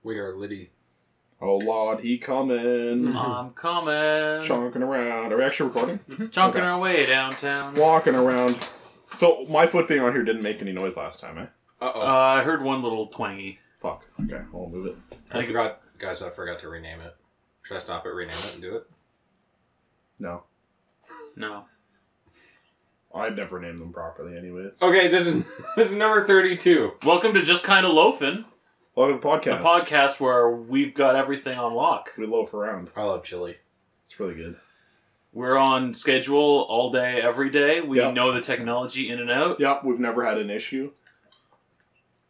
We are Liddy. Oh Lord, he coming. I'm coming. Chonking around. Are we actually recording? Chonking our way downtown. Walking around. So, my foot being on here didn't make any noise last time, eh? Uh-oh. I heard one little twangy. Fuck. Okay, I'll move it. I forgot to rename it. Should I stop it, rename it, and do it? No. No. I'd never name them properly anyways. Okay, this is number 32. Welcome to Just Kinda Loafin. Welcome to the podcast. The podcast where we've got everything on lock. We loaf around. I love chili. It's really good. We're on schedule all day, every day. We Yep. know the technology in and out. Yep, we've never had an issue.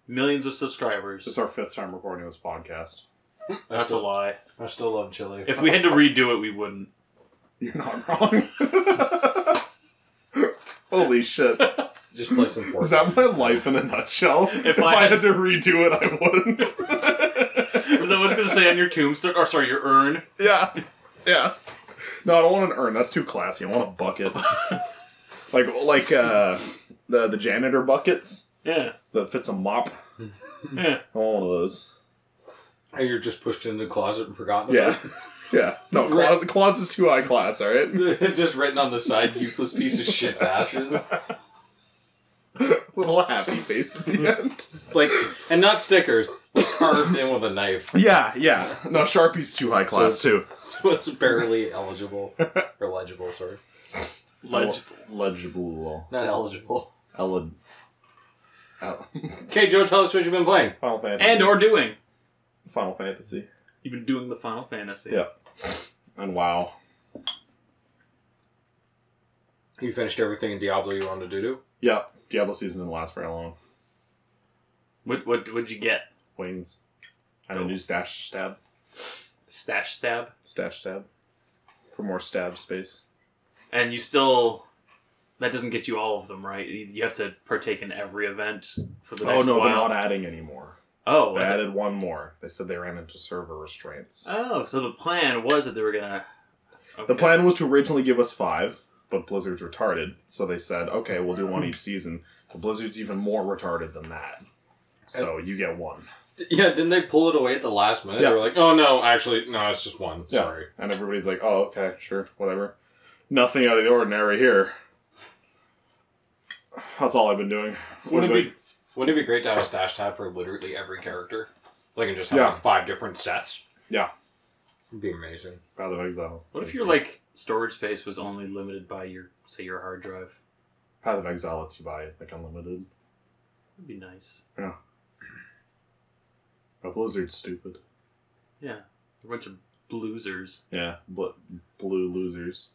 Millions of subscribers. This is our 5th time recording this podcast. That's a lie. I still love chili. If we had to redo it, we wouldn't. You're not wrong. Holy shit. Just play some Fortnite. Is that my life in a nutshell? If I had to redo it, I wouldn't. Is that what I was going to say on your tombstone? Or sorry, your urn? Yeah. Yeah. No, I don't want an urn. That's too classy. I want a bucket. like the janitor buckets. Yeah. That fits a mop. Yeah. I want one of those. And you're just pushed into the closet and forgotten Yeah. about it? Yeah. No, closet's too high class, alright? Just written on the side, useless piece of shit's ashes. Little happy face at the end. And not stickers, carved in with a knife. Yeah, yeah. No, Sharpie's too high class, too. So it's barely eligible. Or legible, sorry. Legible. Not eligible. Okay, Joe, tell us what you've been playing. Final Fantasy. And or doing. Final Fantasy. You've been doing the Final Fantasy. Yeah. And WoW. You finished everything in Diablo you wanted to do? Yeah. Diablo season didn't last very long. What'd you get? Wings. And a new stash stab. Stash stab? Stash stab. For more stab space. And you still... That doesn't get you all of them, right? You have to partake in every event for the next Oh, no, while. they're not adding anymore. Oh, they added one more. They said they ran into server restraints. Oh, so the plan was that they were gonna... Okay. The plan was to originally give us 5, but Blizzard's retarded. So they said, okay, we'll do one each season. But Blizzard's even more retarded than that. So you get 1. Yeah, didn't they pull it away at the last minute? Yeah. They were like, oh no, actually, no, it's just 1. Sorry. Yeah. And everybody's like, oh, okay, sure, whatever. Nothing out of the ordinary here. That's all I've been doing. Wouldn't it be great to have a stash tab for literally every character? Like, and just have like 5 different sets? Yeah. It'd be amazing. Path of Exile. What if your, like, storage space was only limited by your, say, your hard drive? Path of Exile lets you buy it, like, unlimited. That'd be nice. Yeah. But Blizzard's stupid. Yeah. A bunch of bloozers. Yeah. Blue losers.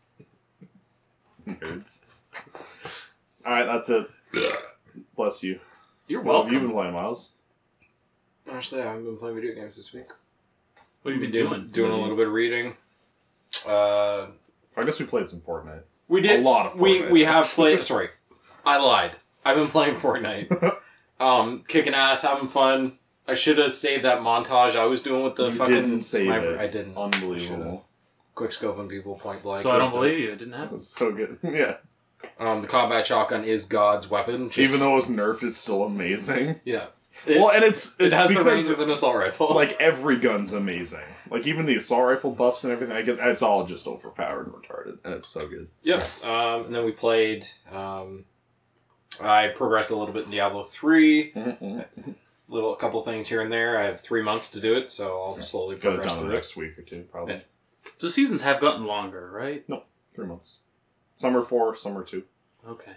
Nerds. Alright, that's it. Bless you. You're What welcome. have you been playing, Miles? Honestly, I haven't been playing video games this week. What have you been doing? Doing a little bit of reading. I guess we played some Fortnite. We did. A lot of Fortnite. We have played... Sorry. I lied. I've been playing Fortnite. Kicking ass, having fun. I should have saved that montage I was doing with the You fucking didn't save sniper. it. I didn't. Unbelievable. Quick scoping people point blank. So I don't believe you. It didn't happen. That's so good. Yeah. The combat shotgun is God's weapon. Even though it's nerfed, it's still amazing. Yeah. Well, and it's It has the because, range of an assault rifle. like, every gun's amazing. Like, even the assault rifle buffs and everything, it's all just overpowered and retarded. And it's so good. Yep. And then we played... I progressed a little bit in Diablo 3. A couple things here and there. I have 3 months to do it, so I'll slowly Got it progress done in through the it. next week or 2, probably. Yeah. So seasons have gotten longer, right? No, 3 months. Some are 4, some are 2. Okay.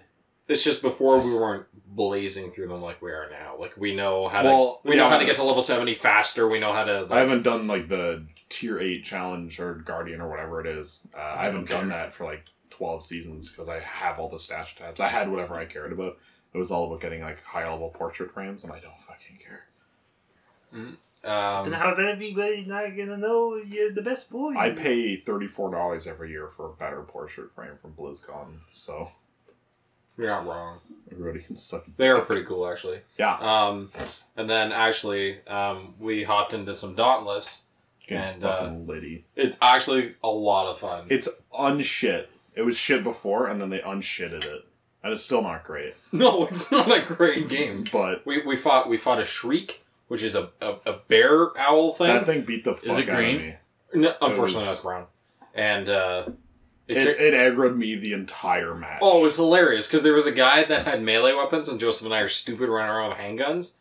It's just before we weren't blazing through them like we are now. Like, we know how to... know how to get to level 70 faster. We know how to... I haven't done, like, the Tier 8 challenge or Guardian or whatever it is. I haven't done that for, like, 12 seasons because I have all the stash tabs. I had whatever I cared about. It was all about getting, like, high-level portrait frames, and I don't fucking care. Then how's everybody not gonna know you're the best boy? I pay $34 every year for a better portrait frame from BlizzCon, so... You're not wrong. Everybody can suck it. They are pretty cool, actually. Yeah. And then, actually, we hopped into some Dauntless. Game's fucking litty. It's actually a lot of fun. It's unshit. It was shit before, and then they unshitted it. And it's still not great. No, it's not a great game. But We fought a Shriek, which is a bear owl thing. That thing beat the fuck out green? of me. No, unfortunately, that's brown. And it aggroed me the entire match. oh, it was hilarious because there was a guy that had melee weapons, and Joseph and I are stupid running around with handguns.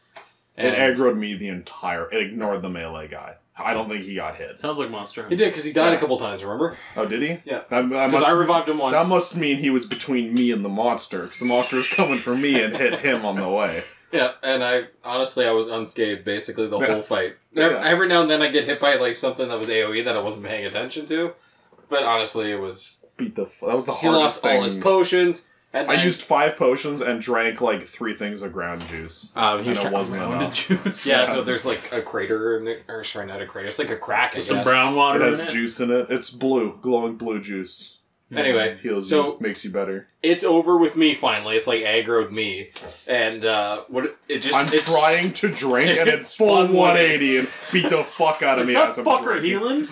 It aggroed me the entire... It ignored the melee guy. I don't think he got hit. Sounds like Monster He Hunter. did, because he died a couple times, remember? Oh, did he? Yeah. Because I revived him once. That must mean he was between me and the monster, because the monster was coming for me and hit him on the way. Yeah, and I was unscathed basically the whole fight. Yeah. Every now and then I get hit by like something that was AoE that I wasn't paying attention to, but honestly it was... That was the hardest He lost thing. all his potions. And then, I used 5 potions and drank like 3 things of ground juice. he was and it trying- wasn't enough. Juice. Yeah, so there's like a crater, in it, or sorry, not a crater, it's like a crack, I guess. Some brown water It has in it. juice in it. It's blue, glowing blue juice. Anyway, Heals so- you, makes you better. It's over with me finally. It's like aggroed me, and I'm trying to drink and it's full fun 180 and beat the fuck out of me That as I'm fucker drinking. healing?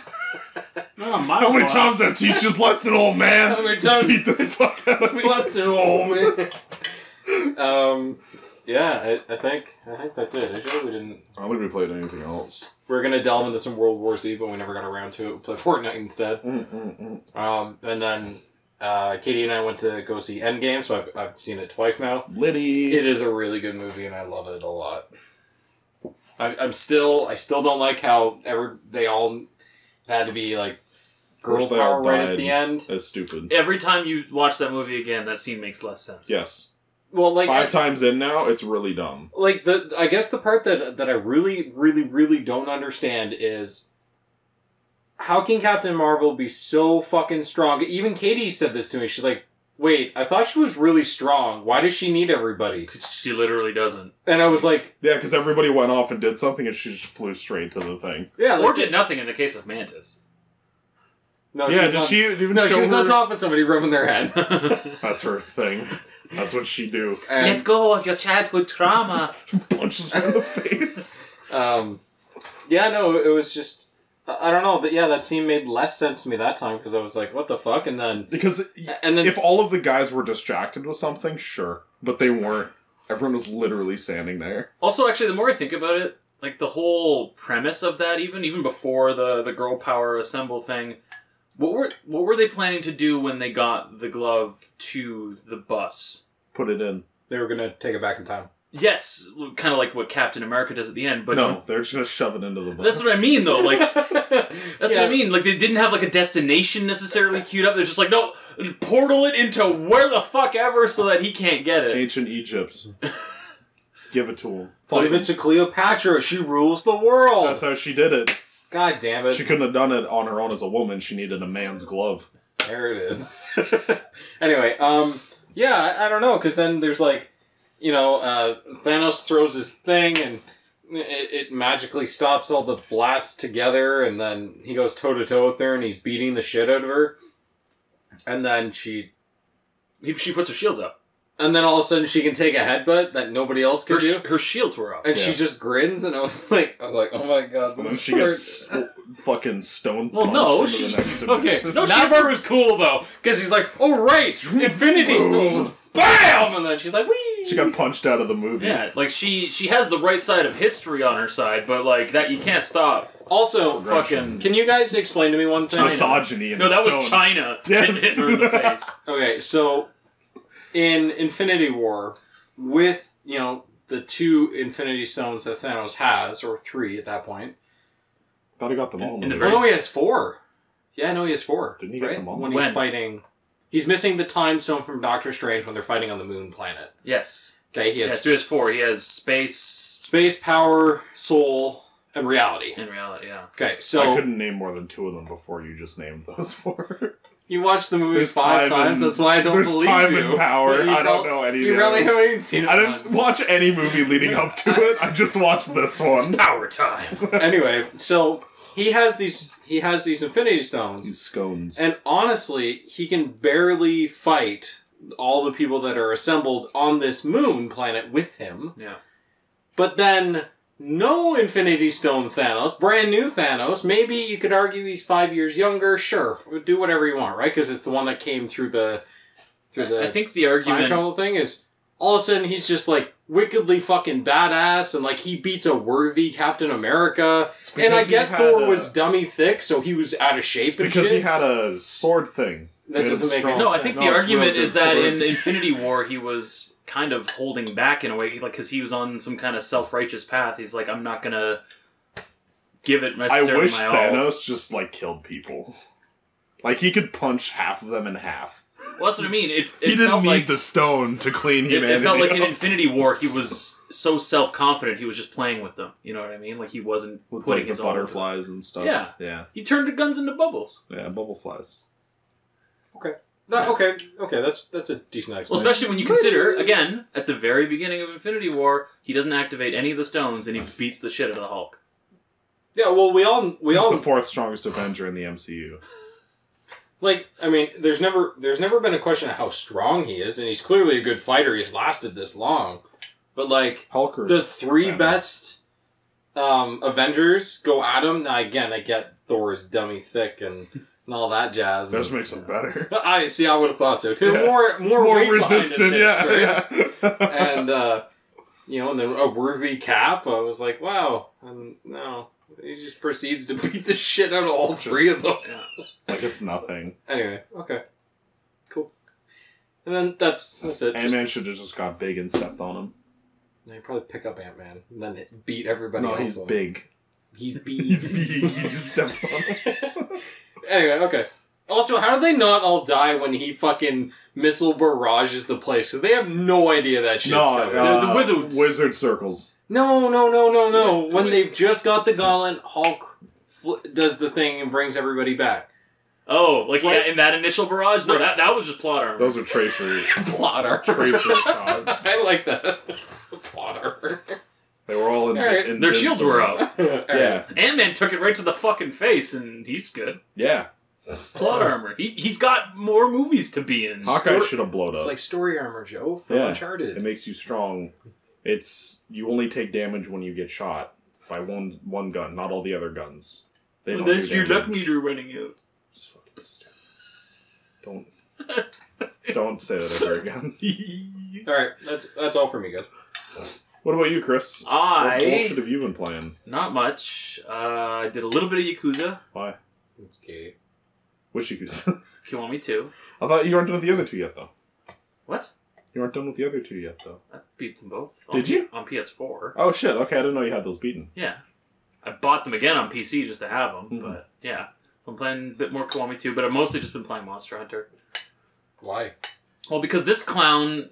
No, my How many God. times that teaches lesson, old man? How many times- Beat the fuck out of me. Yeah, I think that's it. I we didn't. I don't think we played anything else. We're gonna delve into some World War Z, but we never got around to it. We played Fortnite instead. And then Katie and I went to go see Endgame, so I've seen it twice now. Liddy. It is a really good movie, and I love it a lot. I still don't like how they all had to be like girl Course they all power right at died. the end. That's stupid. Every time you watch that movie again, that scene makes less sense. Yes. Well, like 5 times in now, it's really dumb. like I guess the part that I really don't understand is how can Captain Marvel be so fucking strong? Even Katie said this to me. She's like, "Wait, I thought she was really strong. Why does she need everybody?" She literally doesn't. And I was like, Yeah, because everybody went off and did something and she just flew straight to the thing. "Yeah." Or Like, did nothing in the case of Mantis. no, Yeah, was did on- she even No, show she was her? on top of somebody rubbing their head. That's her thing. That's what she do. And, go of your childhood trauma. Punches her in the face. yeah, no, it was just I don't know, but yeah, that scene made less sense to me that time because I was like, "What the fuck?" And then Because if all of the guys were distracted with something, sure. But they weren't. Everyone was literally standing there. Also, actually, the more I think about it, like the whole premise of that, even before the girl power assemble thing, what were they planning to do when they got the glove to the bus? Put it in. they were gonna take it back in time. Yes, kind of like what Captain America does at the end, but No, they're just going to shove it into the bus. that's what I mean, though. Like, that's what Yeah. I mean. Like, they didn't have like a destination necessarily queued up. They're just like, no, portal it into where the fuck ever so that he can't get it. Ancient Egypt. Give it to him. Give it to Cleopatra. She rules the world. That's how she did it. God damn it. She couldn't have done it on her own as a woman. She needed a man's glove. There it is. Anyway, yeah, I don't know, because then there's like, Thanos throws his thing and it magically stops all the blasts together, and then he goes toe-to-toe with her and he's beating the shit out of her. And then she puts her shields up. And then all of a sudden she can take a headbutt that nobody else can do. Her shields were up. And she just grins, and I was like, oh my god. And then this she part- gets fucking stone Well, punched no, into she- the next Okay, dimension. no, that part was cool though, because he's like, "Oh right, Infinity Stones, bam!" And then she's like, "Wee!" She got punched out of the movie. Yeah, like she has the right side of history on her side, but like that you can't stop. Also, Fucking can you guys explain to me one thing? Misogyny and no, that stone. was China. Yes. Hitting her in the face. Okay, so in Infinity War, with the 2 Infinity Stones that Thanos has, or 3 at that point. Thought he got them all. In the Oh very- no, he has 4. Yeah, no, he has 4. Didn't he get them all? When When? he's fighting, he's missing the Time Stone from Doctor Strange when they're fighting on the Moon planet. Yes. Okay, he has Yes, he has 4. He has space space, power, soul, and reality. in reality. Yeah. Okay, I so couldn't name more than 2 of them before you just named those 4. you watched the movie There's 5 time times. and- That's why I don't there's believe time you. and power. You I don't felt- know any You of really those. haven't even seen it. I didn't once. watch any movie leading up to it. I just watched this one. Power time. Anyway, so he has these Infinity Stones, These scones. and honestly, he can barely fight all the people that are assembled on this moon planet with him. Yeah. But then, no Infinity Stone Thanos, brand new Thanos. Maybe you could argue he's 5 years younger. Sure, do whatever you want, right? Because it's the one that came through the I think the time argument. travel thing. Is all of a sudden he's just like wickedly fucking badass, and like he beats a worthy Captain America. And I get Thor was dummy thick, so he was out of shape. And because shit. he had a sword thing. That doesn't make any sense. No, I think the argument is that sword. in Infinity War he was kind of holding back in a way, like because he was on some kind of self-righteous path. He's like, I'm not gonna give it necessarily I wish my all. Thanos just like killed people. Like he could punch half of them in half. Well, that's what I mean. It He didn't felt need like the stone to clean humanity. it felt like in up. Infinity War he was so self-confident he was just playing with them. You know what I mean? Like he wasn't with putting like, his the own butterflies and stuff. Yeah. Yeah. He turned the guns into bubbles. Yeah, bubble flies. Okay. Okay, that's a decent explanation. Well, especially when you consider, again, at the very beginning of Infinity War, he doesn't activate any of the stones and he beats the shit out of the Hulk. Yeah, well, we all He's the fourth strongest Avenger in the MCU. like. I mean, there's never been a question of how strong he is, and he's clearly a good fighter. He's lasted this long, but like Hulk or the three Thanos? best Avengers go at him. Now, again, I get Thor is dummy thick and all that jazz. That just makes them better. I see. I would have thought so too. Yeah. More weight resistant. behind his Yeah, hits, right? yeah. And and then a worthy Cap. I was like, wow. And no, he just proceeds to beat the shit out of all three of them. Yeah. Like it's nothing. Anyway, okay, cool. And then that's it. Ant-Man should have just got big and stepped on him. No, you probably pick up Ant-Man and then beat everybody No, else. he's on. big. He's big. He's big. He just steps on him. Anyway, okay. Also, how do they not all die when he fucking missile barrages the place? Because they have no idea that shit's coming. The wizards. Wizard circles. No. When they've just got the gauntlet, Hulk does the thing and brings everybody back. Oh, like Right. yeah, in that initial barrage? No, Right. that was just plot armor. Those are tracer Plotter. tracer shots. I like that. Plotter. They were all in, Alright. in Their shields were up. Yeah. Ant-Man took it right to the fucking face, and he's good. Yeah. Plot armor. He's got more movies to be in. Hawkeye should have blown It's up. like story armor, Joe, from Yeah. Uncharted. It makes you strong. It's you only take damage when you get shot by one gun, not all the other guns. They don't That's do your luck damage. meter running out. It's fucking stupid. Don't say that ever again. Alright, that's all for me, guys. What about you, Chris? What bullshit I have you been playing? not much. I did a little bit of Yakuza. Why? Okay. Which Yakuza? Kiwami 2. I thought you weren't done with the other two yet, though. What? You weren't done with the other two yet, though. I beat them both. Did you? On PS4. Oh shit! Okay, I didn't know you had those beaten. Yeah. I bought them again on PC just to have them, Mhm. but yeah. So I'm playing a bit more Kiwami 2, but I've mostly just been playing Monster Hunter. Why? Well, because this clown,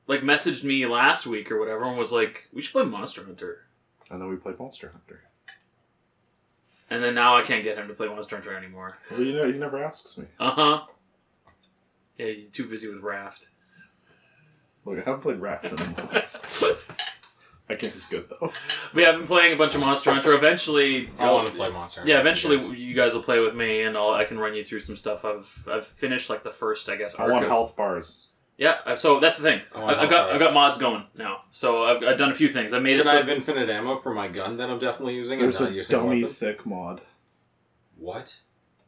like, messaged me last week or whatever and was like, we should play Monster Hunter. And then we played Monster Hunter. And then now I can't get him to play Monster Hunter anymore. Well, you know, he never asks me. Uh-huh. Yeah, he's too busy with Raft. Look, I haven't played Raft in months. That game's good though. But yeah, I've been playing a bunch of Monster Hunter. Eventually, I want to play Monster Hunter. yeah, eventually you guys will play with me, and I can run you through some stuff. I've finished like the first, I guess. I want arc. health bars. Yeah, so that's the thing. I want I've got health I've got mods going now. So I've done a few things. I made it Can I so have infinite ammo for my gun that I'm definitely using? There's and not a using dummy weapon? thick mod. What?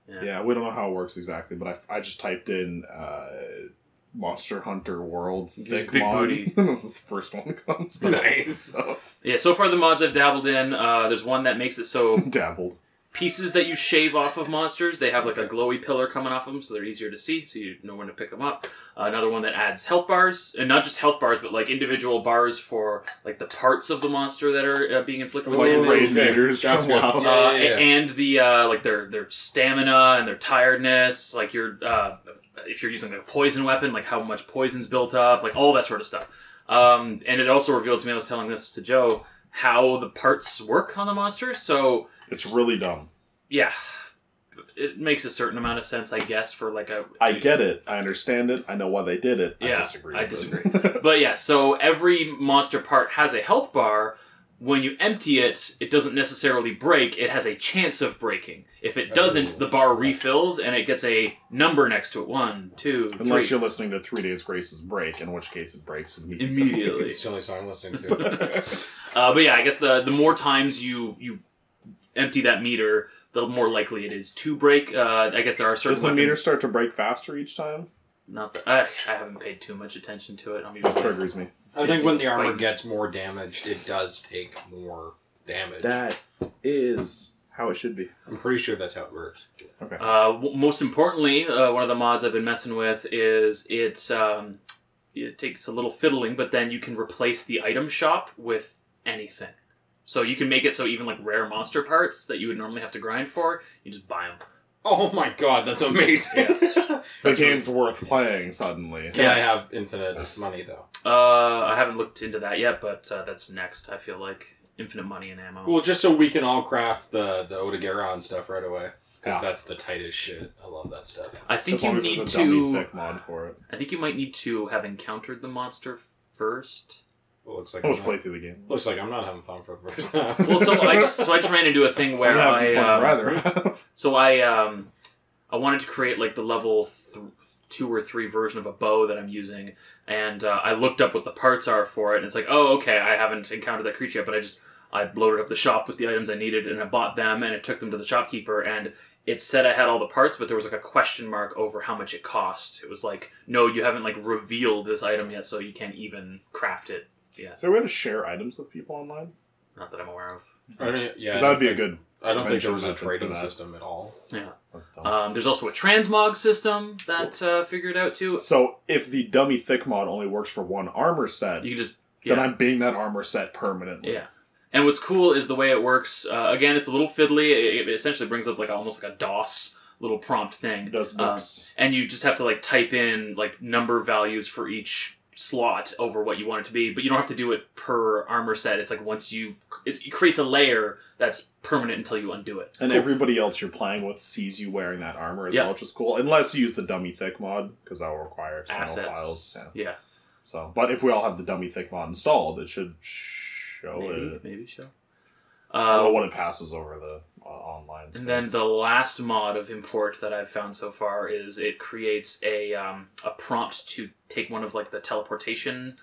Yeah, we don't know how it works exactly, but I just typed in Monster Hunter World thick big mod. booty. This is the first one that comes. Nice. So yeah. So far, the mods I've dabbled in. There's one that makes it so dabbled. pieces that you shave off of monsters, they have like a glowy pillar coming off of them, so they're easier to see, so you know when to pick them up. Another one that adds health bars, and not just health bars, but like individual bars for like the parts of the monster that are being inflicted by Ooh, damage. Raid meters That's from good. WoW. Yeah. And the like their stamina and their tiredness, like your if you're using like a poison weapon, like how much poison's built up, like all that sort of stuff. And it also revealed to me, I was telling this to Joe, how the parts work on the monster. So It's really dumb. yeah, it makes a certain amount of sense, I guess, for like a. I get it. I understand it. I know why they did it. Yeah, I disagree. I with disagree. it. But yeah, so every monster part has a health bar. When you empty it, it doesn't necessarily break. It has a chance of breaking. If it doesn't, the bar refills and it gets a number next to it. 1, 2, 3. Unless you're listening to 3 Days Grace's Break, in which case it breaks Immediately. It's the only song I'm listening to. But yeah, I guess the more times you empty that meter, the more likely it is to break. I guess there are certain Does the weapons. meter start to break faster each time? Not that I haven't paid too much attention to it. I'm That usually triggers me. I think when the armor gets more damaged, it does take more damage. That is how it should be. I'm pretty sure that's how it works. Okay. Most importantly, one of the mods I've been messing with is it takes a little fiddling, but then you can replace the item shop with anything. So you can make it so even like rare monster parts that you would normally have to grind for, you just buy them. Oh my god, that's amazing. Yeah. The game's worth playing suddenly. Can I have infinite money though? I haven't looked into that yet, but that's next, I feel like. Infinite money and ammo. Well, just so we can all craft the Odegaron stuff right away. Because that's the tightest shit. I love that stuff. I think as you long as need there's a dummy to... thick mod for it. I think you might need to have encountered the monster first. Well, looks like I'll just play through the game. Looks like I'm not having fun for the first time. Well, so I just ran into a thing where I wanted to create like the level 2 or 3 version of a bow that I'm using, and I looked up what the parts are for it, and it's like, oh, okay, I haven't encountered that creature yet, but I loaded up the shop with the items I needed, and I bought them, and it took them to the shopkeeper, and it said I had all the parts, but there was like a question mark over how much it cost. It was like, no, you haven't like revealed this item yet, so you can't even craft it. Yeah. Is there a way to share items with people online? Not that I'm aware of. Because that would be a good... I don't think there was a trading system at all. Yeah. There's also a transmog system that figured out too. So if the dummy thick mod only works for one armor set, you can just then I'm being that armor set permanently. Yeah. And what's cool is the way it works. Again, it's a little fiddly. It essentially brings up like almost like a DOS little prompt thing. DOS books. And you just have to like type in like number values for each slot over what you want it to be, but you don't have to do it per armor set. It's like once it creates a layer that's permanent until you undo it. And everybody else you're playing with sees you wearing that armor as well, which is cool. Unless you use the dummy thick mod, because that will require external files. Yeah. So, but if we all have the dummy thick mod installed, it should show it. Maybe show. I don't know when it passes over the online space. And then the last mod of import that I've found so far is it creates a prompt to take one of like the teleportation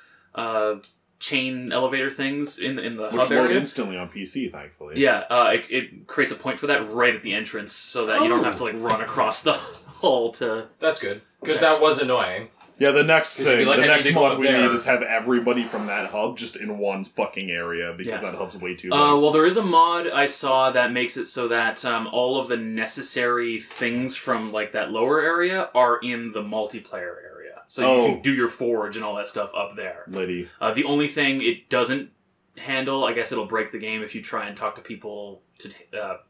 chain elevator things in the hub area. Which load instantly on PC, thankfully. Yeah, it creates a point for that right at the entrance so that you don't have to like run across the hull to... That's good, because that was annoying. Yeah, the next thing, like, the next mod we need is have everybody from that hub just in one fucking area, because that hub's way too big. Well, there is a mod I saw that makes it so that all of the necessary things from like that lower area are in the multiplayer area. So you can do your forge and all that stuff up there. Liddy. The only thing it doesn't handle, I guess it'll break the game if you try and talk to people to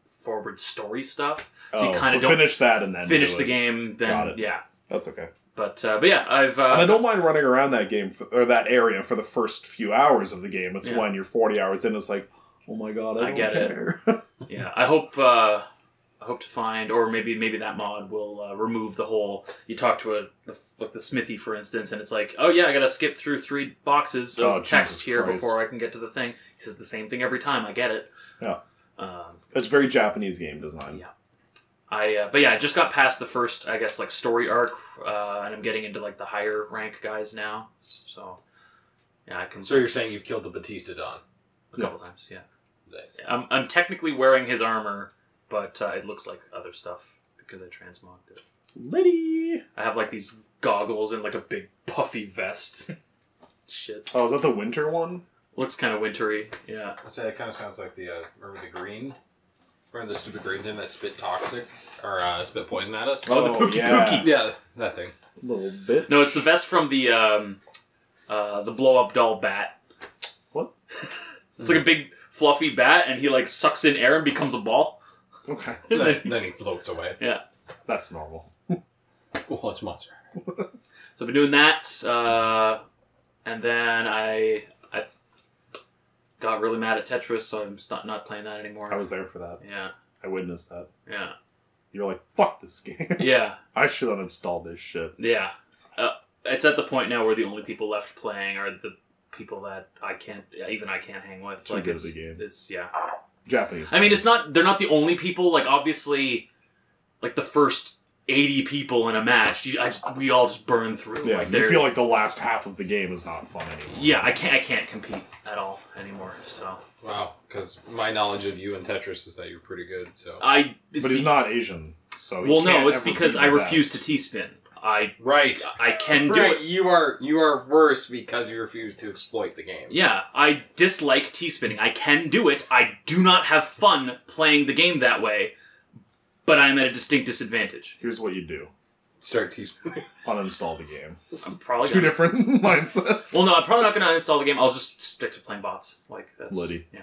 forward story stuff. So you kind of don't finish that and then finish the game. Then Got it. Yeah. That's okay. But yeah, I've... and I don't mind running around that game, or that area, for the first few hours of the game. It's when you're 40 hours in, it's like, oh my god, I don't care. Yeah, I hope to find, or maybe that mod will remove the whole... You talk to the smithy, for instance, and it's like, oh yeah, I gotta skip through 3 boxes of text here before I can get to the thing. He says the same thing every time, I get it. Yeah. It's very Japanese game design. Yeah. But yeah, I just got past the first, I guess, like story arc, and I'm getting into like the higher rank guys now. So, yeah, I can. So you're saying you've killed the Batista Don a couple times, yeah. Nice. Yeah, I'm technically wearing his armor, but it looks like other stuff because I transmogged it. Liddy. I have like these goggles and like a big puffy vest. Shit. Oh, is that the winter one? Looks kind of wintry. Yeah. I'd say it kind of sounds like the remember the green. Remember the stupid green thing that spit toxic or spit poison at us? Oh, the pookie pookie. Yeah, that thing. Little bit. No, it's the vest from the blow up doll bat. What? It's like a big fluffy bat, and he like sucks in air and becomes a ball. Okay. then he floats away. Yeah, that's normal. Well, it's Monster. So I've been doing that, and then I got really mad at Tetris, so I'm not playing that anymore. I was there for that. Yeah. I witnessed that. Yeah. You're like, fuck this game. Yeah. I should uninstall this shit. Yeah. It's at the point now where the only people left playing are the people that I can't hang with. Too good of the game. It's, yeah. Japanese. I mean, they're not the only people. Like, obviously, like the first 80 people in a match, we all just burn through. Yeah, like, you feel like the last half of the game is not fun anymore. Yeah, I can't compete at all anymore. So wow, because my knowledge of you and Tetris is that you're pretty good. So but he's not Asian, so well, no, it's because I refuse to T-spin. I Right. I can do Right. it. You are worse because you refuse to exploit the game. Yeah, I dislike T-spinning. I can do it. I do not have fun playing the game that way, but I'm at a distinct disadvantage. Here's what you do. Start T-spinning. Uninstall the game. I'm probably Two gonna... different mindsets. Well, no, I'm probably not going to uninstall the game. I'll just stick to playing bots. Like, that's... Liddy. Yeah.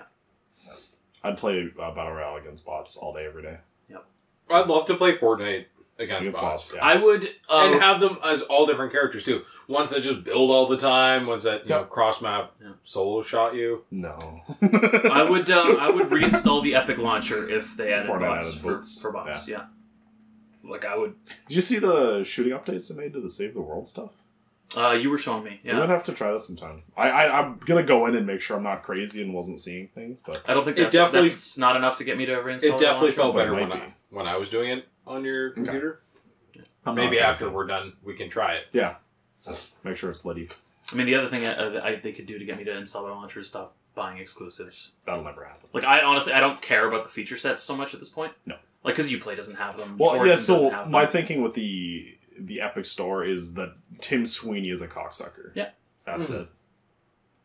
I'd play Battle Royale against bots all day, every day. Yep. I'd love to play Fortnite against bots. Yeah. I would... And have them as all different characters, too. Ones that just build all the time, ones that, you know, cross-map solo shot you. No. I would reinstall the Epic Launcher if they added Fortnite bots added for bots. bots, yeah. Like, I would... Did you see the shooting updates they made to the Save the World stuff? You were showing me, I'm yeah. gonna have to try this sometime. I'm gonna go in and make sure I'm not crazy and wasn't seeing things, but... I don't think that's not enough to get me to reinstall It definitely the felt But it better might when I was doing it on your computer. I'm Maybe not after crazy. we're done, we can try it. Yeah. Make sure it's Liddy. I mean, the other thing they could do to get me to install their launcher is stop buying exclusives. That'll never happen. Like, I honestly don't care about the feature sets so much at this point. No. Like, because Uplay doesn't have them. Well, Origin yeah, doesn't so have my them. thinking with the Epic Store is that Tim Sweeney is a cocksucker. Yeah. That's it.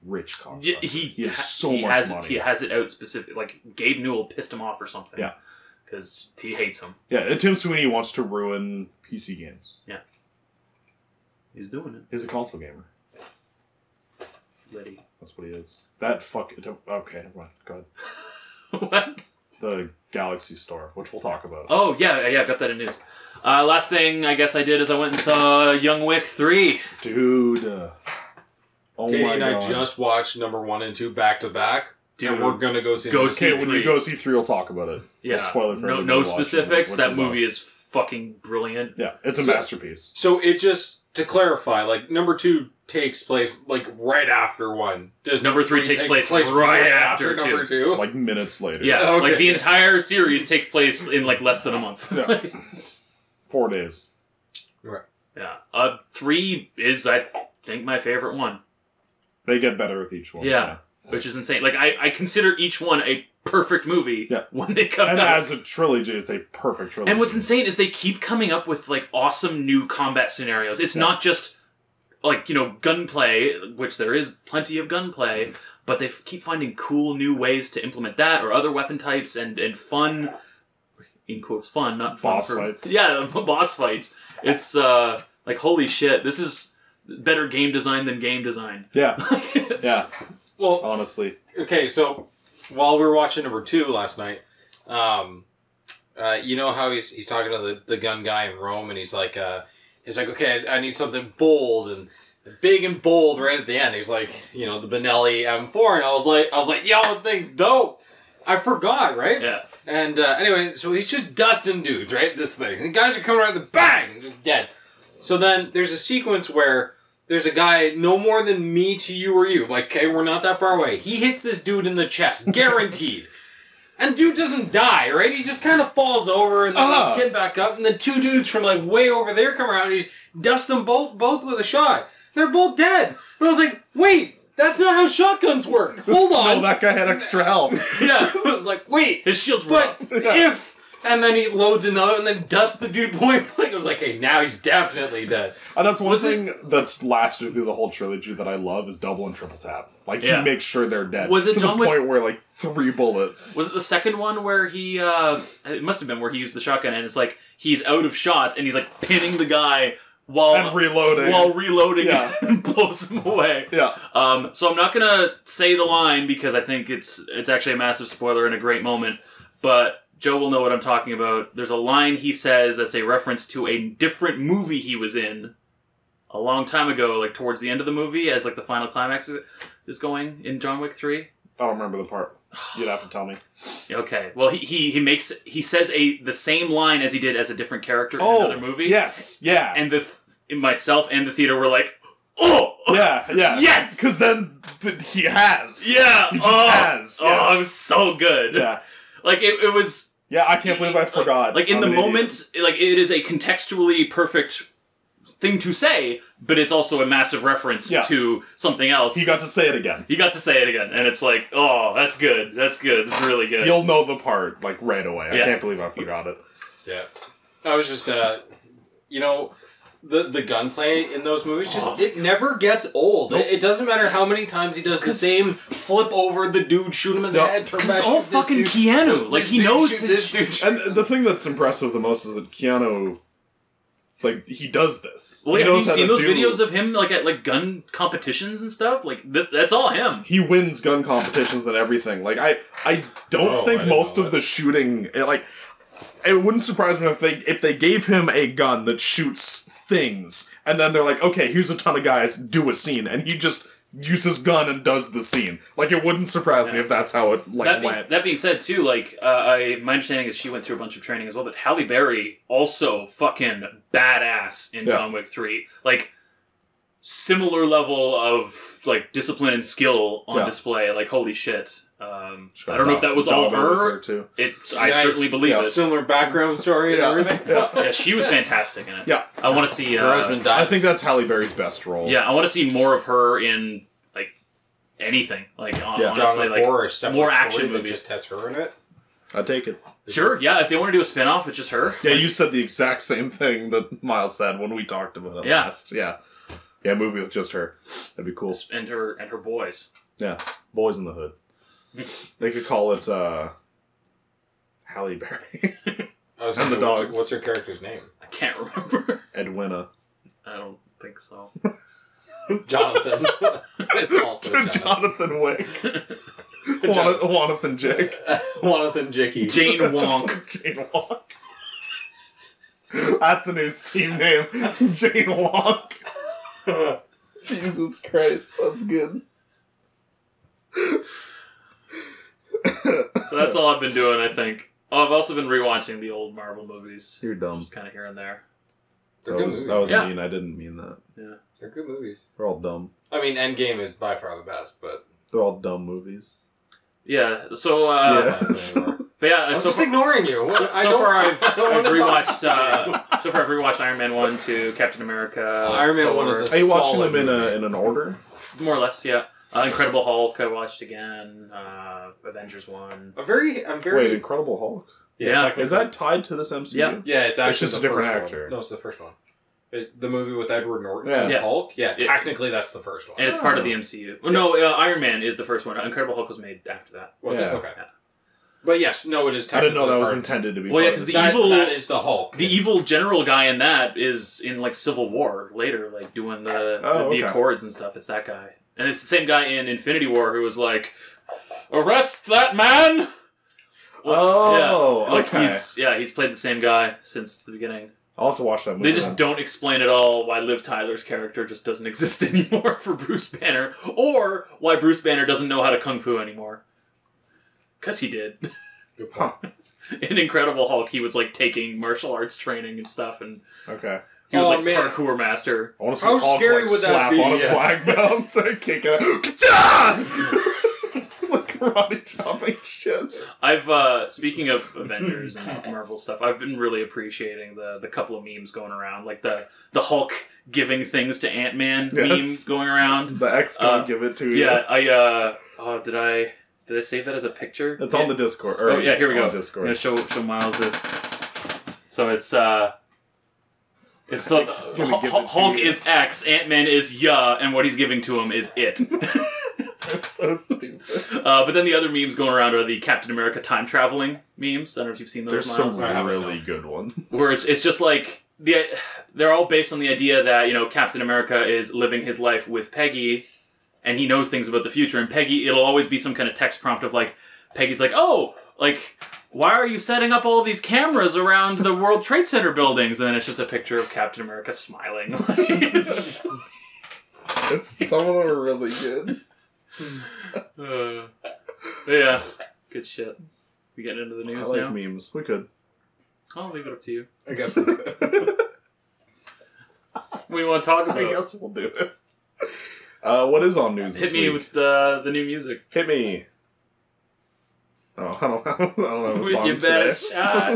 Rich cocksucker. Yeah, he has so much money. He has it out specific. Like, Gabe Newell pissed him off or something. Yeah. Because he hates him. Yeah, and Tim Sweeney wants to ruin PC games. Yeah. He's doing it. He's a console gamer. Liddy. That's what he is. That fuck... Okay, never mind. Go ahead. What? The Galaxy Store, which we'll talk about. Oh, yeah, I got that in news. Last thing I guess I did is I went and saw Young Wick 3. Dude. Oh Katie my and god. I just watched number 1 and 2 back to back. Dude, and we're gonna go see go number see Okay, when you go see 3, we'll talk about it. Yeah. Spoiler for everybody no watching, specifics. which That is movie us. is fucking brilliant. Yeah, it's a masterpiece. So it just, to clarify, like, number 2 takes place, like, right after 1. Does Number 3 takes place right after number 2. 2? Like minutes later. Yeah, Okay. like the entire series takes place in like less than a month. Yeah. 4 days. Right. Yeah. 3 is, I think, my favorite one. They get better with each one. Yeah. Which is insane. Like, I consider each one a perfect movie when they come And out. as a trilogy, it's a perfect trilogy. And what's insane is they keep coming up with, like, awesome new combat scenarios. It's not just, like, you know, gunplay, which there is plenty of gunplay, but they keep finding cool new ways to implement that or other weapon types and fun, in quotes, fun, not fun. Boss fights. Yeah, boss fights. It's, like, holy shit, this is better game design than game design. Yeah. Yeah. Well, Honestly. okay, so while we were watching number 2 last night, you know how he's talking to the gun guy in Rome, and he's like, okay, I need something bold and big and bold right at the end. He's like, you know, the Benelli M4, and I was like, yo, the thing's dope. I forgot, right? Yeah. And anyway, so he's just dusting dudes, right? This thing. And the guys are coming around the bang, just dead. So then there's a sequence where there's a guy no more than me to you or you. Like, okay, we're not that far away. He hits this dude in the chest, guaranteed. And dude doesn't die, right? He just kind of falls over and then let's get back up. And the 2 dudes from like way over there come around and he dusts them both with a shot. They're both dead. And I was like, wait, that's not how shotguns work. Hold on. No, that guy had extra health. Yeah. I was like, wait. His shields were But up. if... And then he loads another and then dusts the dude point blank. I was like, hey, now he's definitely dead. And that's one thing that's lasted through the whole trilogy that I love is double and triple tap. Like, he makes sure they're dead. Was it to done the point where, like, 3 bullets. Was it the second one where he, it must have been where he used the shotgun and it's like, he's out of shots and he's like pinning the guy and reloading. Yeah. And blows him away. Yeah. So I'm not gonna say the line because I think it's actually a massive spoiler and a great moment, but Joe will know what I'm talking about. There's a line he says that's a reference to a different movie he was in a long time ago, like towards the end of the movie, as like the final climax is going in John Wick 3. I don't remember the part. You'd have to tell me. Okay. Well, he says the same line as he did as a different character in another movie. Yes. Yeah. And myself and the theater were like, oh! Yeah, yeah. Yes! Because then he has. Yeah! He just has. Yeah. Oh, it was so good. Yeah. Like, it was... Yeah, I can't believe I forgot. Like, in the I'm an moment, like, it is a contextually perfect thing to say, but it's also a massive reference to something else. He got to say it again. He got to say it again, and it's like, oh, that's good. That's good. It's really good. You'll know the part, like, right away. Yeah. I can't believe I forgot it. Yeah. I was just, you know, the gunplay in those movies, it never gets old. Nope. It doesn't matter how many times he does the same flip over the dude, shoot him in the head. It's all fucking Keanu. Like, he knows his shit. And the thing that's impressive the most is that Keanu, like, he does this. Well, have you seen those videos of him, like, at, like, gun competitions and stuff? Like, that's all him. He wins gun competitions and everything. Like, I don't think most of the shooting, it wouldn't surprise me if they gave him a gun that shoots things, and then they're like, okay, here's a ton of guys, do a scene, and he just uses gun and does the scene. Like, it wouldn't surprise me if that's how it went. That being said, too, like, my understanding is she went through a bunch of training as well, but Halle Berry also fucking badass in John Wick 3. Like, similar level of, like, discipline and skill on display. Like, holy shit. I don't know if that was all her. Too. I certainly believe it. Similar background story and everything. Yeah, she was fantastic in it. Yeah. I want to see... her husband died. I think that's Halle Berry's best role. Yeah, I want to see more of her in, like, anything. Like, honestly, like, more action movies. Just has her in it. I'd take it. Sure, yeah, if they want to do a spin-off with just her. Yeah, you said the exact same thing that Miles said when we talked about it last. Yeah. Yeah, movie with just her. That'd be cool. And her boys. Yeah, Boys in the Hood. They could call it Halle Berry. And the dogs. What's her character's name? I can't remember. Edwina. I don't think so. Jonathan. It's also Jonathan Wick. Jonathan Jick. Jonathan Jicky. Jane Wonk. Jane Wonk. That's a new Steam name. Jane Wonk. Jesus Christ, that's good. So that's all I've been doing, I think. Oh, I've also been rewatching the old Marvel movies. You're dumb. Just kind of here and there. They're good movies. That was mean. I didn't mean that. Yeah. They're good movies. They're all dumb. I mean, Endgame is by far the best, but... They're all dumb movies. Yeah, so... But yeah, I'm just ignoring you. So far I've rewatched Iron Man 1 to Captain America. Iron Man 1 is a Are you watching them in movie. an order? More or less, yeah. Incredible Hulk I watched again. Avengers 1. I'm very... Wait, Incredible Hulk? Yeah. Is that tied to this MCU? Yeah, it's actually just a different actor. No, it's the first one. The movie with Edward Norton as Hulk? Yeah, technically that's the first one. And it's part of the MCU. Well, no, Iron Man is the first one. Incredible Hulk was made after that. Was it? Okay. Yeah. But yes, no, it is technically I didn't know that was intended to be Well, yeah, because that is the Hulk. The evil general guy in that is in, like, Civil War later, like, doing the Accords and stuff. It's that guy. And it's the same guy in Infinity War who was like, arrest that man! Okay. He's played the same guy since the beginning. I'll have to watch that movie. They just don't explain at all why Liv Tyler's character just doesn't exist anymore for Bruce Banner, or why Bruce Banner doesn't know how to kung fu anymore. Because he did. Good point. In Incredible Hulk, he was like taking martial arts training and stuff, and he was parkour master. I want to see Hulk scary would slap that be? On his black belt and start kicking it. Like karate chopping shit. Speaking of Avengers and Marvel stuff, I've been really appreciating the couple of memes going around, like the Hulk giving things to Ant-Man meme going around. The X gonna give it to you. Yeah, did I save that as a picture? It's on the Discord. Here we go. Discord. I'm gonna show Miles this. So it's Hulk is X, Ant-Man is and what he's giving to him is it. That's so stupid. But then the other memes going around are the Captain America time traveling memes. I don't know if you've seen those. There's some really good ones. Where it's just like they're all based on the idea that, you know, Captain America is living his life with Peggy, and he knows things about the future. And Peggy, it'll always be some kind of text prompt of like, Peggy's like, oh, like, why are you setting up all these cameras around the World Trade Center buildings? And then it's just a picture of Captain America smiling. Some of them are really good. Yeah, good shit. We getting into the news now? I like memes. We could. I'll leave it up to you. I guess we could. What do you want to talk about? I guess we'll do it. What is on news this week? Hit me with the new music. Hit me. Oh, I don't have a song your today. best shot.